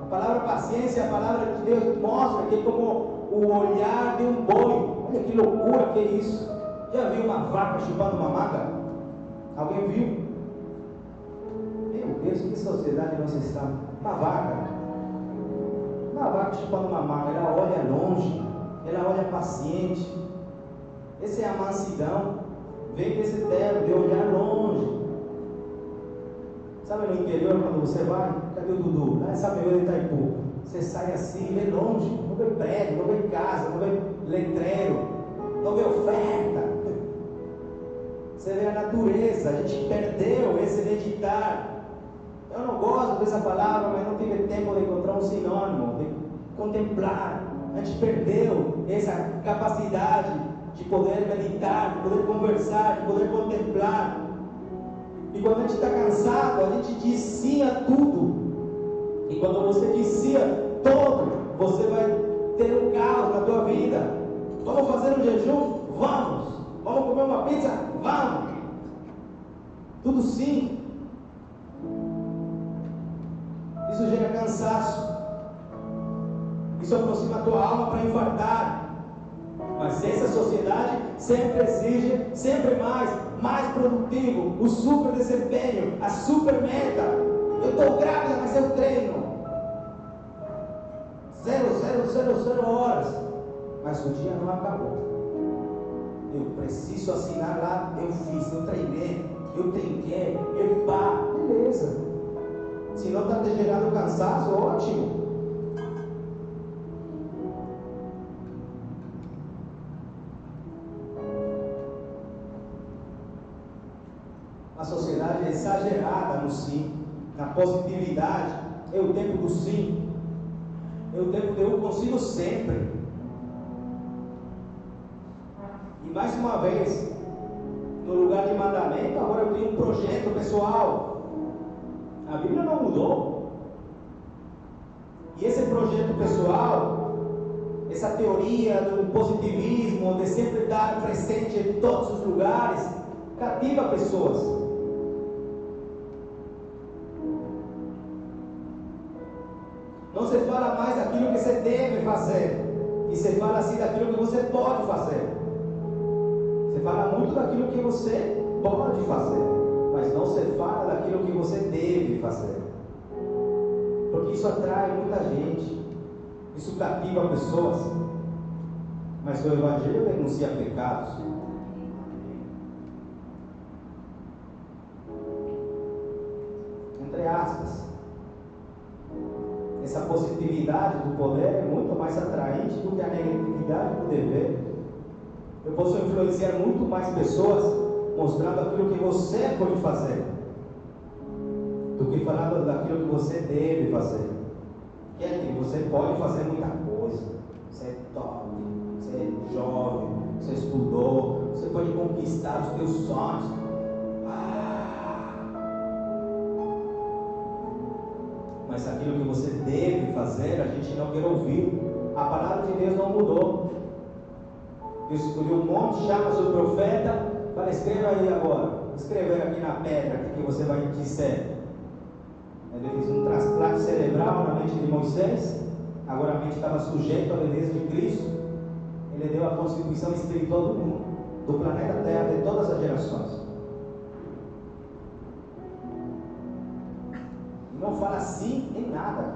A palavra paciência, a palavra de Deus mostra que é como o olhar de um boi. Olha que loucura que é isso. Já viu uma vaca chupando uma manga? Alguém viu? Meu Deus, que sociedade nós estamos. Uma vaca chupando uma manga, ela olha longe, ela olha paciente. Essa é a mansidão. Vem desse termo de olhar longe. Sabe no interior, quando você vai, cadê o Dudu? Lá essa meia de Itaipu. Você sai assim, vê longe, não vê prédio, não vê casa, não vê letreiro, não vê oferta. Você vê a natureza. A gente perdeu esse meditar. Eu não gosto dessa palavra, mas não tive tempo de encontrar um sinônimo, de contemplar. A gente perdeu essa capacidade de poder meditar, de poder conversar, de poder contemplar. E quando a gente está cansado, a gente dicia tudo. E quando você dicia todo, você vai ter um caos na tua vida. Vamos fazer um jejum? Vamos. Vamos comer uma pizza? Vamos. Tudo sim. Isso gera cansaço. Isso aproxima a tua alma para infartar. Mas essa sociedade sempre exige, sempre mais produtivo, o super desempenho, a super meta. Eu estou grávida, mas eu treino 0 horas, mas o dia não acabou. Eu preciso assinar lá, eu fiz, eu treinei, eu trinquei, eu pá, beleza. Se não está te gerando cansaço, ótimo. A sociedade é exagerada no sim, na positividade. É o tempo do sim, é o tempo de eu consigo sempre. E mais uma vez, no lugar de mandamento, agora eu tenho um projeto pessoal. A Bíblia não mudou. E esse projeto pessoal, essa teoria do positivismo, de sempre estar presente em todos os lugares, cativa pessoas. Não se fala mais daquilo que você deve fazer, e se fala assim daquilo que você pode fazer. Você fala muito daquilo que você pode fazer, mas não se fala daquilo que você deve fazer. Porque isso atrai muita gente, isso cativa pessoas, mas o Evangelho denuncia pecados. Entre aspas, essa positividade do poder é muito mais atraente do que a negatividade do dever. Eu posso influenciar muito mais pessoas mostrando aquilo que você pode fazer do que falando daquilo que você deve fazer. Que é que você pode fazer muita coisa. Você é top, você é jovem, você estudou, você pode conquistar os teus sonhos. Mas aquilo que você deve fazer, a gente não quer ouvir. A palavra de Deus não mudou. Deus escolheu um monte, chama seu profeta, fala, escreva aí agora. Escrever aqui na pedra o que você vai dizer. Ele fez um transplante cerebral na mente de Moisés. Agora a mente estava sujeita à beleza de Cristo. Ele deu a constituição espiritual do mundo, do planeta Terra, de todas as gerações. Não fala assim em nada.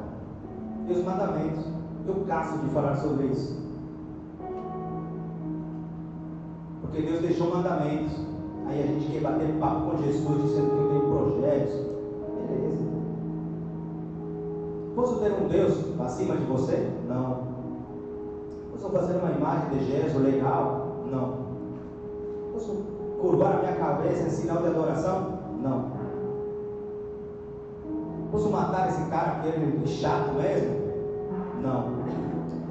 E os mandamentos, eu canso de falar sobre isso, porque Deus deixou mandamentos. Aí a gente quer bater papo com Jesus, dizendo que eu tenho projetos. Beleza. Posso ter um Deus acima de você? Não. Posso fazer uma imagem de Jesus legal? Não. Posso curvar a minha cabeça em sinal de adoração? Não. Posso matar esse cara que ele é chato mesmo? Não.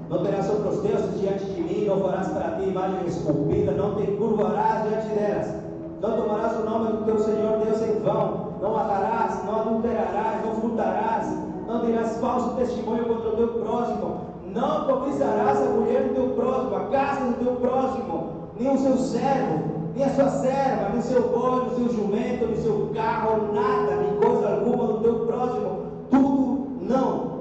Não terás outros deuses diante de mim, não farás para ti imagem esculpida, não te curvarás diante delas. Não tomarás o nome do teu Senhor Deus em vão, não matarás, não adulterarás, não furtarás, não dirás falso testemunho contra o teu próximo, não cobiçarás a mulher do teu próximo, a casa do teu próximo, nem o seu servo, nem a sua serva, nem o seu boi, nem o seu jumento, nem o seu carro, nada, nem coisa alguma do teu próximo, tudo não.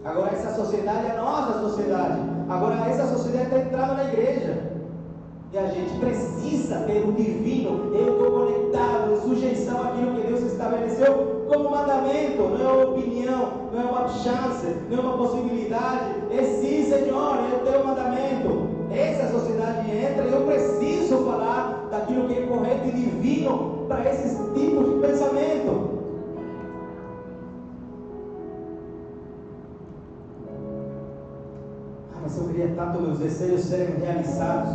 Agora essa sociedade é a nossa sociedade. Agora essa sociedade está entrando na igreja. E a gente precisa ter o divino. Eu estou conectado em sujeição àquilo que Deus estabeleceu como mandamento. Não é uma opinião, não é uma chance, não é uma possibilidade. É sim, Senhor, é o teu mandamento. Essa sociedade entra e eu preciso falar daquilo que é correto e divino para esses tipos de pensamento. Mas eu queria tanto meus desejos serem realizados.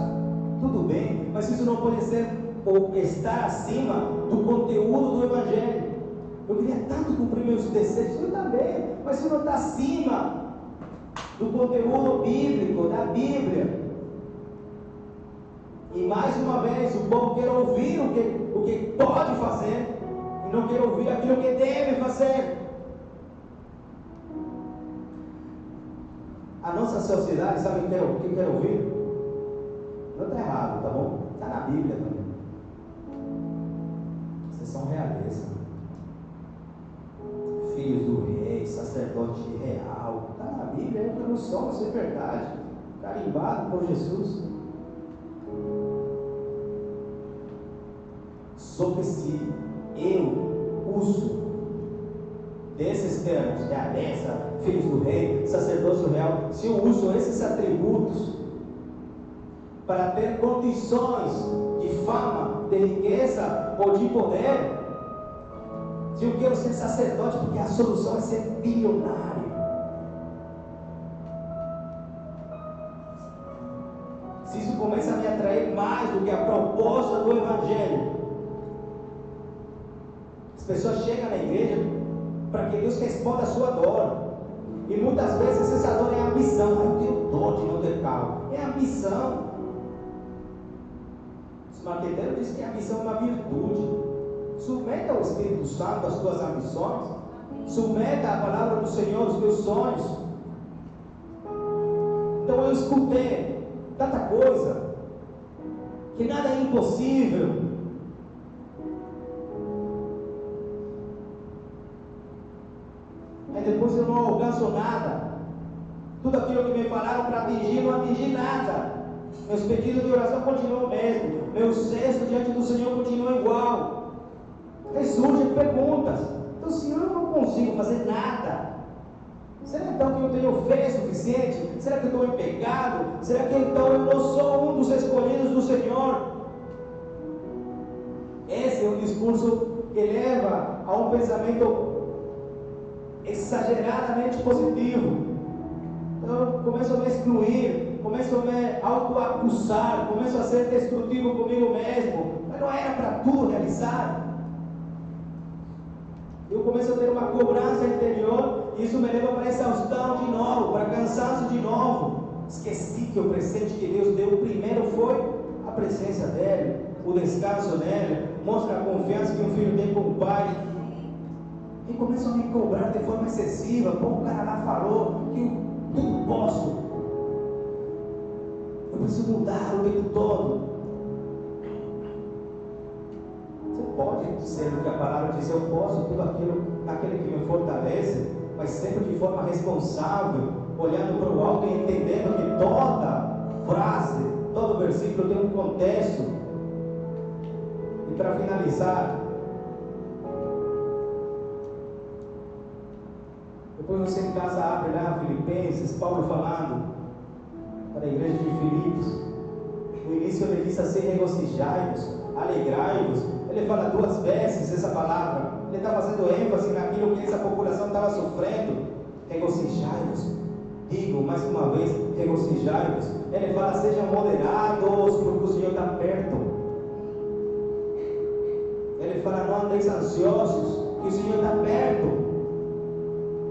Tudo bem, mas isso não pode ser ou estar acima do conteúdo do Evangelho. Eu queria tanto cumprir meus desejos, eu também, mas isso não está acima do conteúdo bíblico, da Bíblia. E mais uma vez, o povo quer ouvir o que pode fazer e não quer ouvir aquilo que deve fazer. A nossa sociedade, sabe o que quer ouvir? Não está errado, tá bom? Está na Bíblia também. Vocês são realeza, filhos do rei, sacerdote real. Está na Bíblia, é que não somos, é verdade. Carimbado por Jesus. Só que se eu uso desses termos, realeza, filhos do rei, sacerdócio real, se eu uso esses atributos para ter condições de fama, de riqueza ou de poder, se eu quero ser sacerdote porque a solução é ser bilionário, se isso começa a me atrair mais do que a proposta do Evangelho, as pessoas chegam na igreja para que Deus responda a sua dor. E muitas vezes essa dor é a ambição. Eu tenho dor de não ter carro. É a ambição. Os marqueteiros dizem que a ambição é uma virtude. Submeta ao Espírito Santo as tuas ambições. Submeta a palavra do Senhor os teus sonhos. Então eu escutei tanta coisa, que nada é impossível. Depois eu não alcanço nada. Tudo aquilo que me falaram para atingir, não atingi nada. Meus pedidos de oração continuam o mesmo. Meu cesto diante do Senhor continua igual. Aí surgem perguntas. Então, Senhor, eu não consigo fazer nada. Será então que eu tenho fé suficiente? Será que eu estou em pecado? Será que então eu não sou um dos escolhidos do Senhor? Esse é um discurso que leva a um pensamento exageradamente positivo. Então eu começo a me excluir, começo a me autoacusar, começo a ser destrutivo comigo mesmo. Mas não era para tudo realizar. Eu começo a ter uma cobrança interior e isso me leva para exaustão de novo, para cansaço de novo. Esqueci que o presente que Deus deu primeiro foi a presença dele, o descanso nele, mostra a confiança que um filho tem com o pai. E começam a me cobrar de forma excessiva. Pô, o cara lá falou que eu tudo posso. Eu preciso mudar o tempo todo. Você pode ser o que a palavra diz, eu posso tudo aquilo naquele que me fortalece, mas sempre de forma responsável, olhando para o alto e entendendo que toda frase, todo versículo tem um contexto. E para finalizar, depois você em casa abre lá Filipenses, Paulo falando para a igreja de Filipos. No início ele diz assim: regozijai-vos, alegrai-vos, Ele fala 2 vezes essa palavra. Ele está fazendo ênfase naquilo que essa população estava sofrendo. Regozijai-vos. Digo mais uma vez, regozijai-vos. Ele fala, sejam moderados, porque o Senhor está perto. Ele fala, não andeis ansiosos, que o Senhor está perto.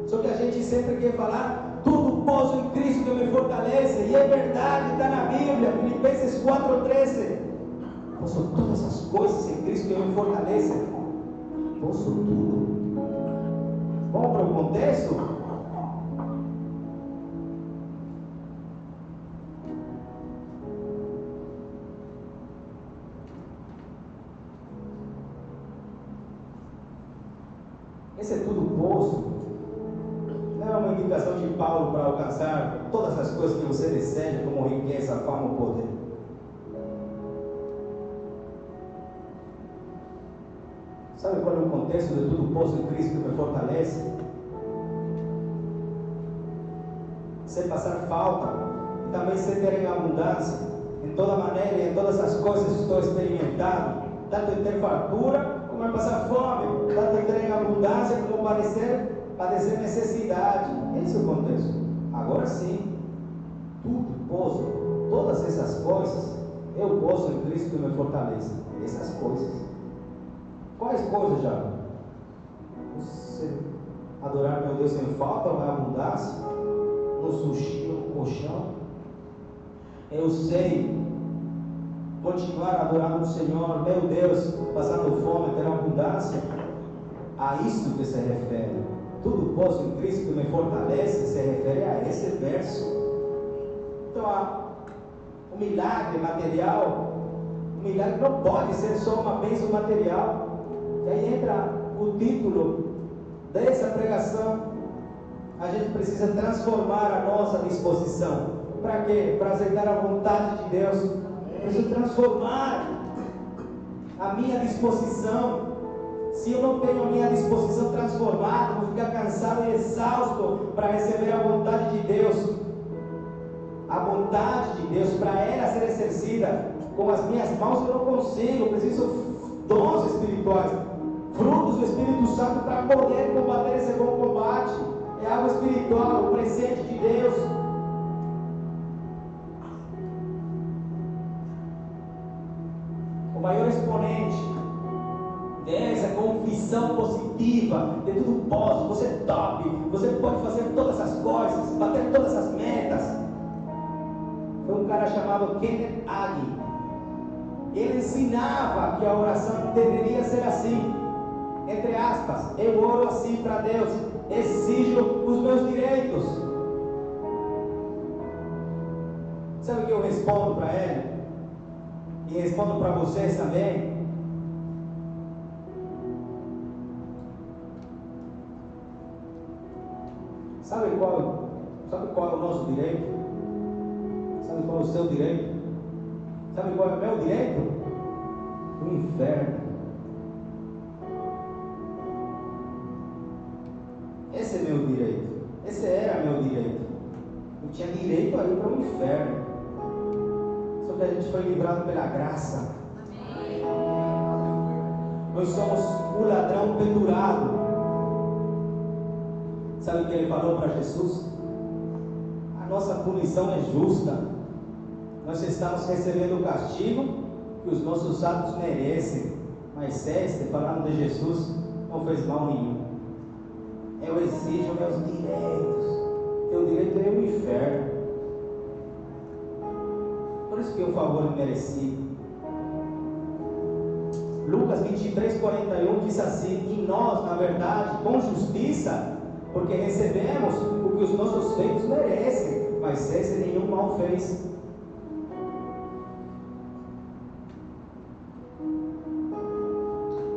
Só que a gente sempre quer falar, tudo posso em Cristo que me fortalece. E é verdade, está na Bíblia, Filipenses 4,13. Posso todas as coisas em Cristo que me fortalece. Posso tudo. Vamos para o contexto? Esse é tudo posto. Não é uma indicação de Paulo para alcançar todas as coisas que você deseja, como riqueza, fama ou poder. Sabe qual é o contexto de tudo posto em Cristo que me fortalece? Sem passar falta, e também sem ter em abundância, em toda maneira e em todas as coisas estou experimentado, tanto em ter fartura, como em passar fome, tanto em ter em abundância, como padecer necessidade. Esse é o contexto. Agora sim, tudo posso, todas essas coisas, eu posso em Cristo que me fortalece. Essas coisas. Quais coisas já? Você adorar meu Deus em falta ou em abundância? No sushi, no colchão? Eu sei continuar adorando o Senhor, meu Deus, passando fome, ter abundância. A isso que se refere. Tudo posso em Cristo que me fortalece, se refere a esse verso. Então, o milagre material, o milagre não pode ser só uma bênção material. E aí entra o título dessa pregação. A gente precisa transformar a nossa disposição. Para quê? Para aceitar a vontade de Deus. Eu preciso transformar a minha disposição. Se eu não tenho a minha disposição transformada, vou ficar cansado e exausto para receber a vontade de Deus. A vontade de Deus, para ela ser exercida com as minhas mãos, eu não consigo. Eu preciso dons espirituais, frutos do Espírito Santo para poder combater esse bom combate. É algo espiritual, o presente de Deus. O maior exponente dessa confissão positiva de tudo posso, você é top, você pode fazer todas as coisas, bater todas as metas, foi um cara chamado Kenneth Hagin. Ele ensinava que a oração deveria ser assim, entre aspas, eu oro assim para Deus, exijo os meus direitos. Sabe o que eu respondo para ele? E respondo para vocês também. Sabe qual é o nosso direito? Sabe qual é o seu direito? Sabe qual é o meu direito? O inferno. Esse é meu direito. Esse era meu direito. Eu tinha direito a ir para o inferno. Só que a gente foi livrado pela graça. Nós somos o ladrão pendurado. Sabe o que ele falou para Jesus? A nossa punição é justa. Nós estamos recebendo o castigo que os nossos atos merecem. Mas este, falando de Jesus, não fez mal nenhum. Eu exijo meus direitos. Teu direito é o inferno. Por isso que o favor é merecido. Lucas 23:41 diz assim: que nós, na verdade, com justiça, porque recebemos o que os nossos feitos merecem, mas esse nenhum mal fez.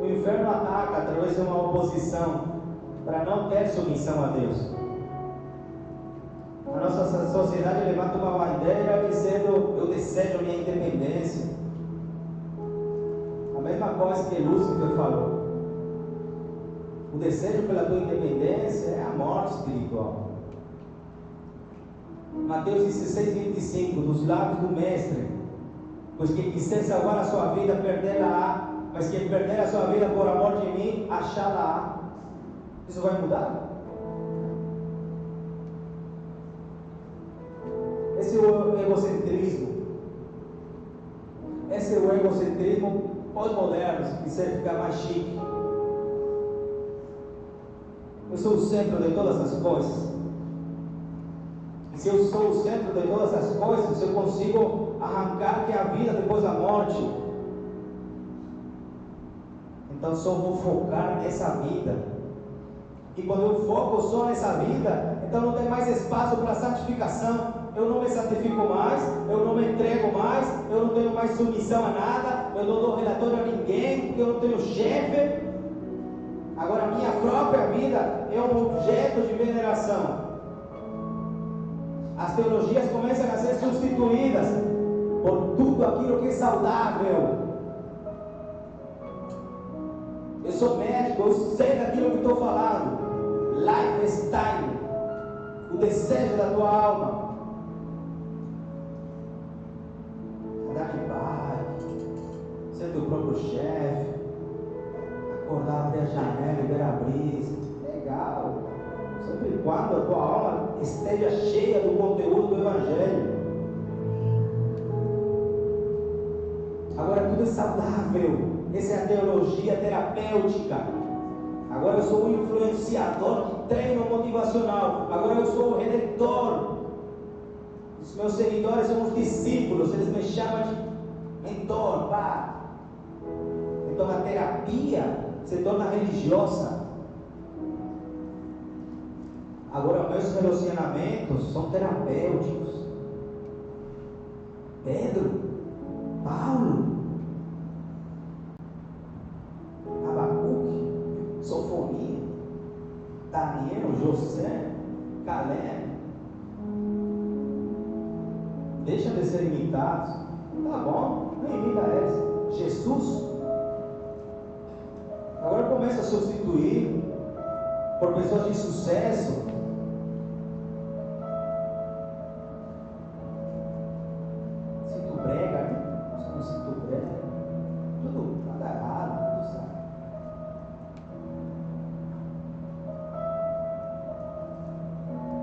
O inferno ataca através de uma oposição para não ter submissão a Deus. A nossa sociedade levanta uma bandeira dizendo: eu desejo a minha independência. A mesma coisa que Lúcifer falou. O desejo pela tua independência é a morte espiritual. Mateus 16:25, dos lábios do Mestre: pois quem quiser salvar a sua vida, perdê-la-á, mas quem perder a sua vida por amor de mim, achá-la. Isso vai mudar? Esse é o egocentrismo. Esse é o egocentrismo pós-moderno, que serve ficar mais chique. Eu sou o centro de todas as coisas. E se eu sou o centro de todas as coisas, eu consigo arrancar que a vida depois da morte. Então só vou focar nessa vida. E quando eu foco só nessa vida, então não tem mais espaço para santificação. Eu não me santifico mais, eu não me entrego mais, eu não tenho mais submissão a nada, eu não dou relatório a ninguém, porque eu não tenho chefe. Agora a minha própria vida é um objeto de veneração. As teologias começam a ser substituídas por tudo aquilo que é saudável. Eu sou médico, eu sei daquilo que estou falando. Lifestyle, o desejo da tua alma. Andar de bike, ser teu próprio chefe, acordar, abrir a janela e ver a brisa. Legal, sempre e quando a tua alma esteja cheia do conteúdo do Evangelho. Agora tudo é saudável. Essa é a teologia terapêutica. Agora eu sou um influenciador de treino motivacional. Agora eu sou o redentor. Os meus seguidores são os discípulos. Eles me chamam de mentor, pá. Então a terapia se torna religiosa. Agora meus relacionamentos são terapêuticos. Pedro, Paulo, Abacuque, Sofonia, Daniel, José, Caleb. Deixa de ser imitados. Tá bom, não imita essa. Jesus. Agora começa a substituir por pessoas de sucesso. Sinto brega, né? Nossa, não sinto brega. Tudo nada errado, tudo certo.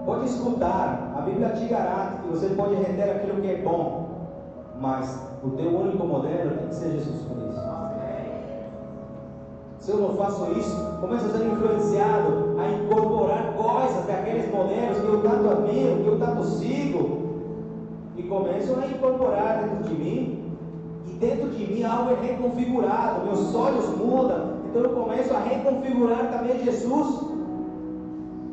Pode escutar, a Bíblia te garante que você pode render aquilo que é bom, mas o teu único modelo tem que ser Jesus Cristo. Se eu não faço isso, começo a ser influenciado a incorporar coisas daqueles modelos que eu tanto admiro, que eu tanto sigo, e começo a incorporar dentro de mim, e dentro de mim algo é reconfigurado, meus olhos mudam, então eu começo a reconfigurar também Jesus.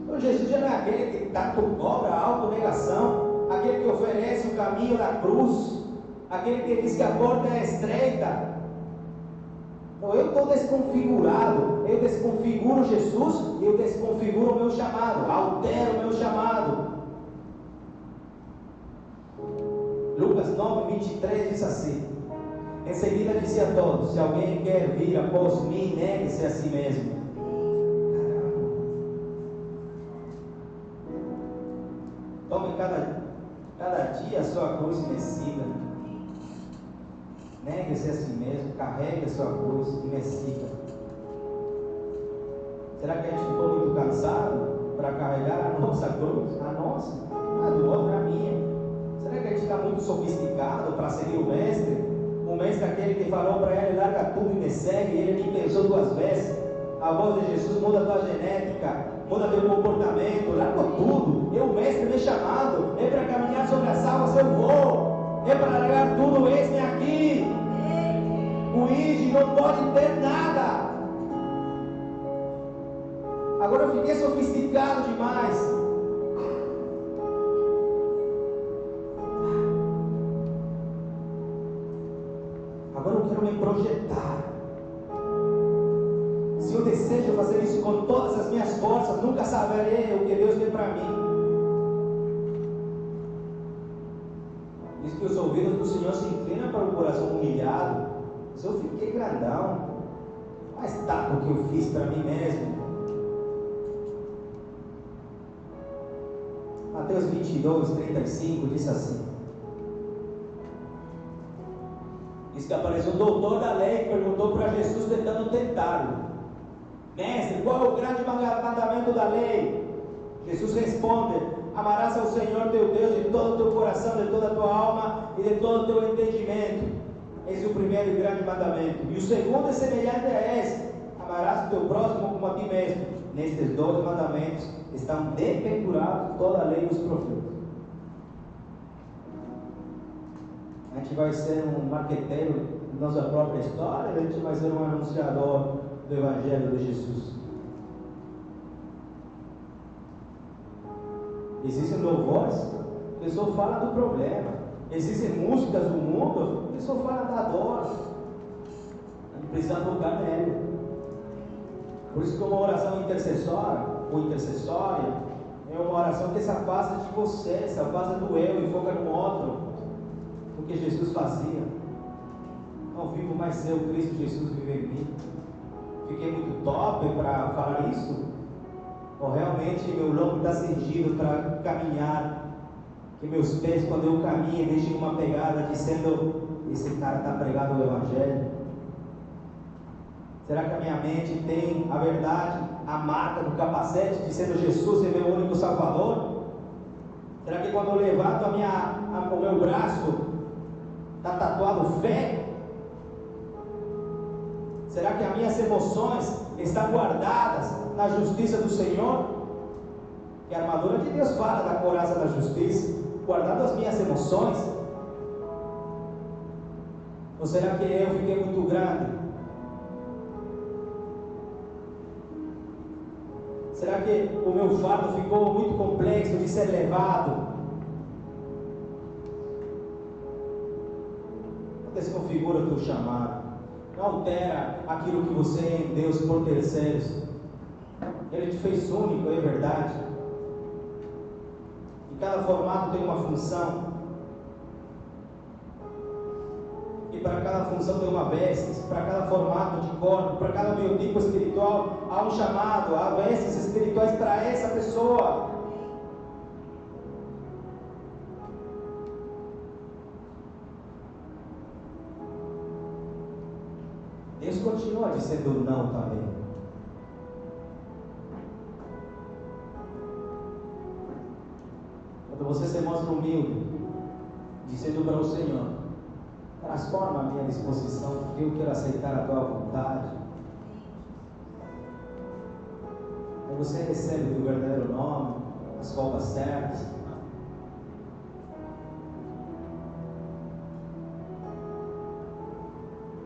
Então Jesus já não é aquele que tanto cobra a autonegação, aquele que oferece o caminho da cruz, aquele que diz que a porta é estreita. Então eu estou desconfigurado, eu desconfiguro Jesus e eu desconfiguro o meu chamado, altero o meu chamado. Lucas 9:23 diz assim: em seguida disse a todos: se alguém quer vir após mim, negue-se a si mesmo. Tome cada dia a sua cruz e me siga. Negue-se a si mesmo, carregue a sua cruz e me siga. Será que a gente ficou muito cansado para carregar a nossa cruz? A nossa? A do outro é a minha. Será que a gente está muito sofisticado para seguir o mestre? O mestre é aquele que falou para ele: larga tudo e me segue, e ele nem pensou duas vezes. A voz de Jesus muda a tua genética, muda teu comportamento, larga tudo. O mestre me chamado, é para caminhar sobre as águas, eu vou. É para largar tudo, eis-me aqui. O índio não pode ter nada. Agora eu fiquei sofisticado demais. Agora eu quero me projetar. Se eu desejo fazer isso com todas as minhas forças, nunca saberei o que Deus tem para mim. Diz que os ouvidos do Senhor se inclinam para o coração humilhado. Se eu fiquei grandão, mas tá porque eu fiz para mim mesmo. Mateus 22:35 diz assim: Diz que apareceu um doutor da lei que perguntou para Jesus, tentando tentá-lo: Mestre, qual é o grande mandamento da lei? Jesus responde: amarás ao Senhor teu Deus de todo o teu coração, de toda a tua alma e de todo o teu entendimento. Esse é o primeiro e grande mandamento. E o segundo é semelhante a esse: amarás o teu próximo como a ti mesmo. Nestes dois mandamentos estão dependurados toda a lei e os profetas. A gente vai ser um marqueteiro de nossa própria história, a gente vai ser um anunciador do Evangelho de Jesus. Existem louvores que só falam do problema. Existem músicas do mundo que só falam da dor. A gente precisa focar nele. Por isso que uma oração intercessória ou intercessória é uma oração que se afasta de você, se afasta do eu e foca no outro. O que Jesus fazia. Não vivo mais eu, Cristo Jesus vive em mim. Fiquei muito top para falar isso? Ou realmente meu lombo está cingido para caminhar? Que meus pés, quando eu caminho, deixem uma pegada dizendo: esse cara está pregando o Evangelho? Será que a minha mente tem a verdade, a marca do capacete, dizendo: Jesus é meu único Salvador? Será que quando eu levanto o meu braço, está tatuado fé? Será que as minhas emoções estão guardadas na justiça do Senhor? Que a armadura de Deus fala da couraça da justiça, guardando as minhas emoções? Ou será que eu fiquei muito grande? Será que o meu fardo ficou muito complexo de ser levado? Não desconfigura o teu chamado. Não altera aquilo que você é em Deus por terceiros. Ele te fez único, é verdade. E cada formato tem uma função. E para cada função tem uma vestes. Para cada formato de corpo, para cada biotipo espiritual, há um chamado, há vestes espirituais para essa pessoa. Deus continua dizendo não também. Quando você se mostra humilde, dizendo para o Senhor: transforma a minha disposição, porque eu quero aceitar a tua vontade. Aí você recebe o teu verdadeiro nome, as roupas certas.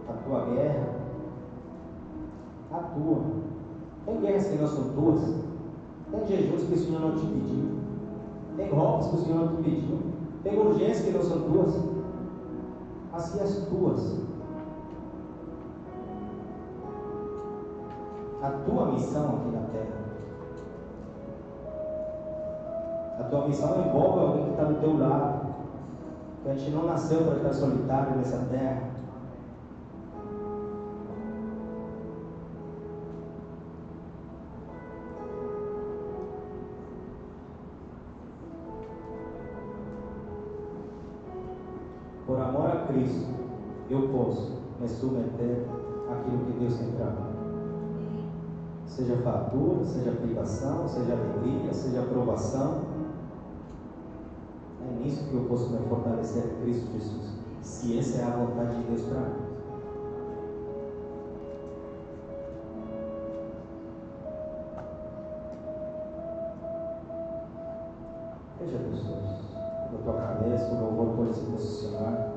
A tua guerra. A tua. Tem guerras que não são tuas. Tem jejuns que o Senhor não te pediu. Tem roupas que o Senhor não te pediu. Tem urgências que não são tuas. Assim as tuas. A tua missão aqui na terra. A tua missão envolve alguém que está do teu lado. Que a gente não nasceu para estar solitário nessa terra. Por amor a Cristo, eu posso me submeter àquilo que Deus tem para mim. Seja fartura, seja privação, seja alegria, seja aprovação. É nisso que eu posso me fortalecer em Cristo Jesus. Se essa é a vontade de Deus para mim. Veja, pessoas. Na tua cabeça, o louvor pode se posicionar.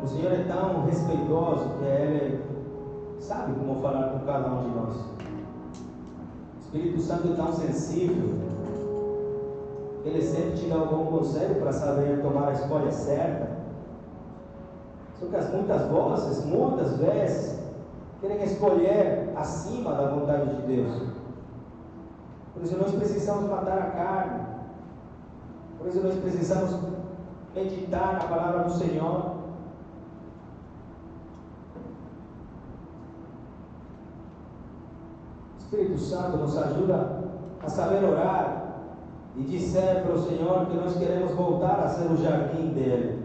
O Senhor é tão respeitoso que Ele sabe como falar com cada um de nós. O Espírito Santo é tão sensível que Ele sempre te dá algum conselho para saber tomar a escolha certa. Só que muitas vezes querem escolher acima da vontade de Deus. Por isso nós precisamos matar a carne. Por isso nós precisamos meditar na palavra do Senhor. O Espírito Santo nos ajuda a saber orar e disser para o Senhor que nós queremos voltar a ser o jardim dele.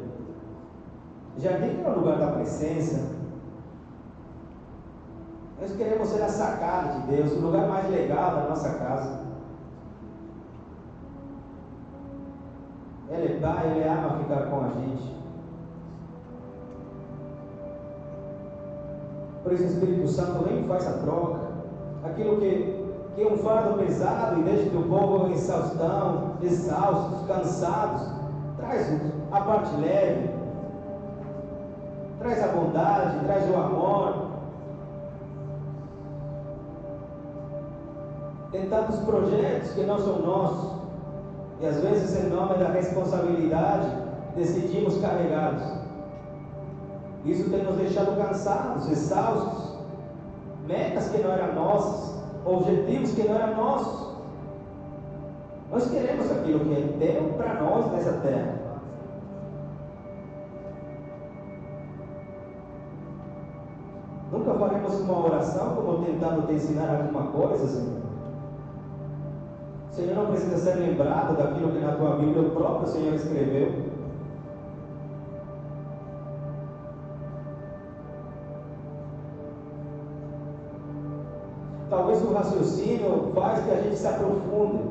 O jardim que é o lugar da presença. Nós queremos ser a sacada de Deus, o lugar mais legal da nossa casa. Ele é Pai, Ele ama ficar com a gente. Por isso o Espírito Santo vem e faz a troca. Aquilo que é um fardo pesado e deixa o povo em exaustão, exaustos, cansados, traz a parte leve, traz a bondade, traz o amor. Tem tantos projetos que não são nossos, e às vezes, em nome da responsabilidade, decidimos carregá-los. Isso tem nos deixado cansados, exaustos, metas que não eram nossas, objetivos que não eram nossos. Nós queremos aquilo que Ele deu para nós nessa terra. Nunca faremos uma oração como tentando te ensinar alguma coisa, Senhor. O Senhor não precisa ser lembrado daquilo que na tua Bíblia o próprio Senhor escreveu. Talvez o raciocínio faz que a gente se aprofunde.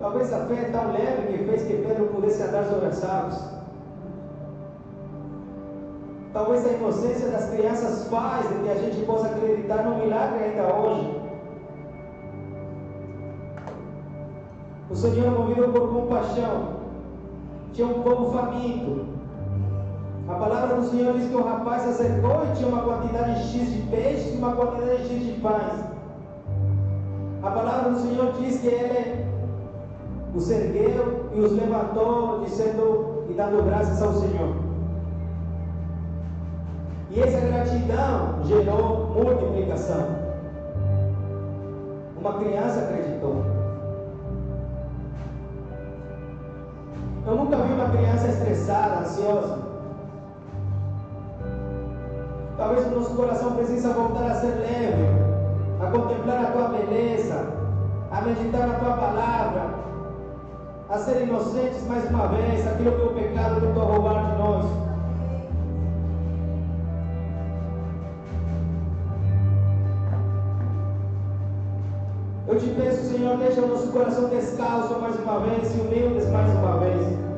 Talvez a fé é tão leve que fez que Pedro pudesse andar sobre as águas. Talvez a inocência das crianças faz que a gente possa acreditar no milagre ainda hoje. O Senhor, movido por compaixão, tinha um povo faminto. A palavra do Senhor diz que o rapaz se acercou e tinha uma quantidade X de peixes e uma quantidade X de pães. A palavra do Senhor diz que ele os ergueu e os levantou, dizendo e dando graças ao Senhor. E essa gratidão gerou multiplicação. Uma criança acreditou. Eu nunca vi uma criança estressada, ansiosa. Talvez o nosso coração precise voltar a ser leve, a contemplar a tua beleza, a meditar na tua palavra, a ser inocentes mais uma vez, aquilo que o pecado tentou roubar de nós. Eu te peço, Senhor, deixa o nosso coração descalço mais uma vez e humildes mais uma vez.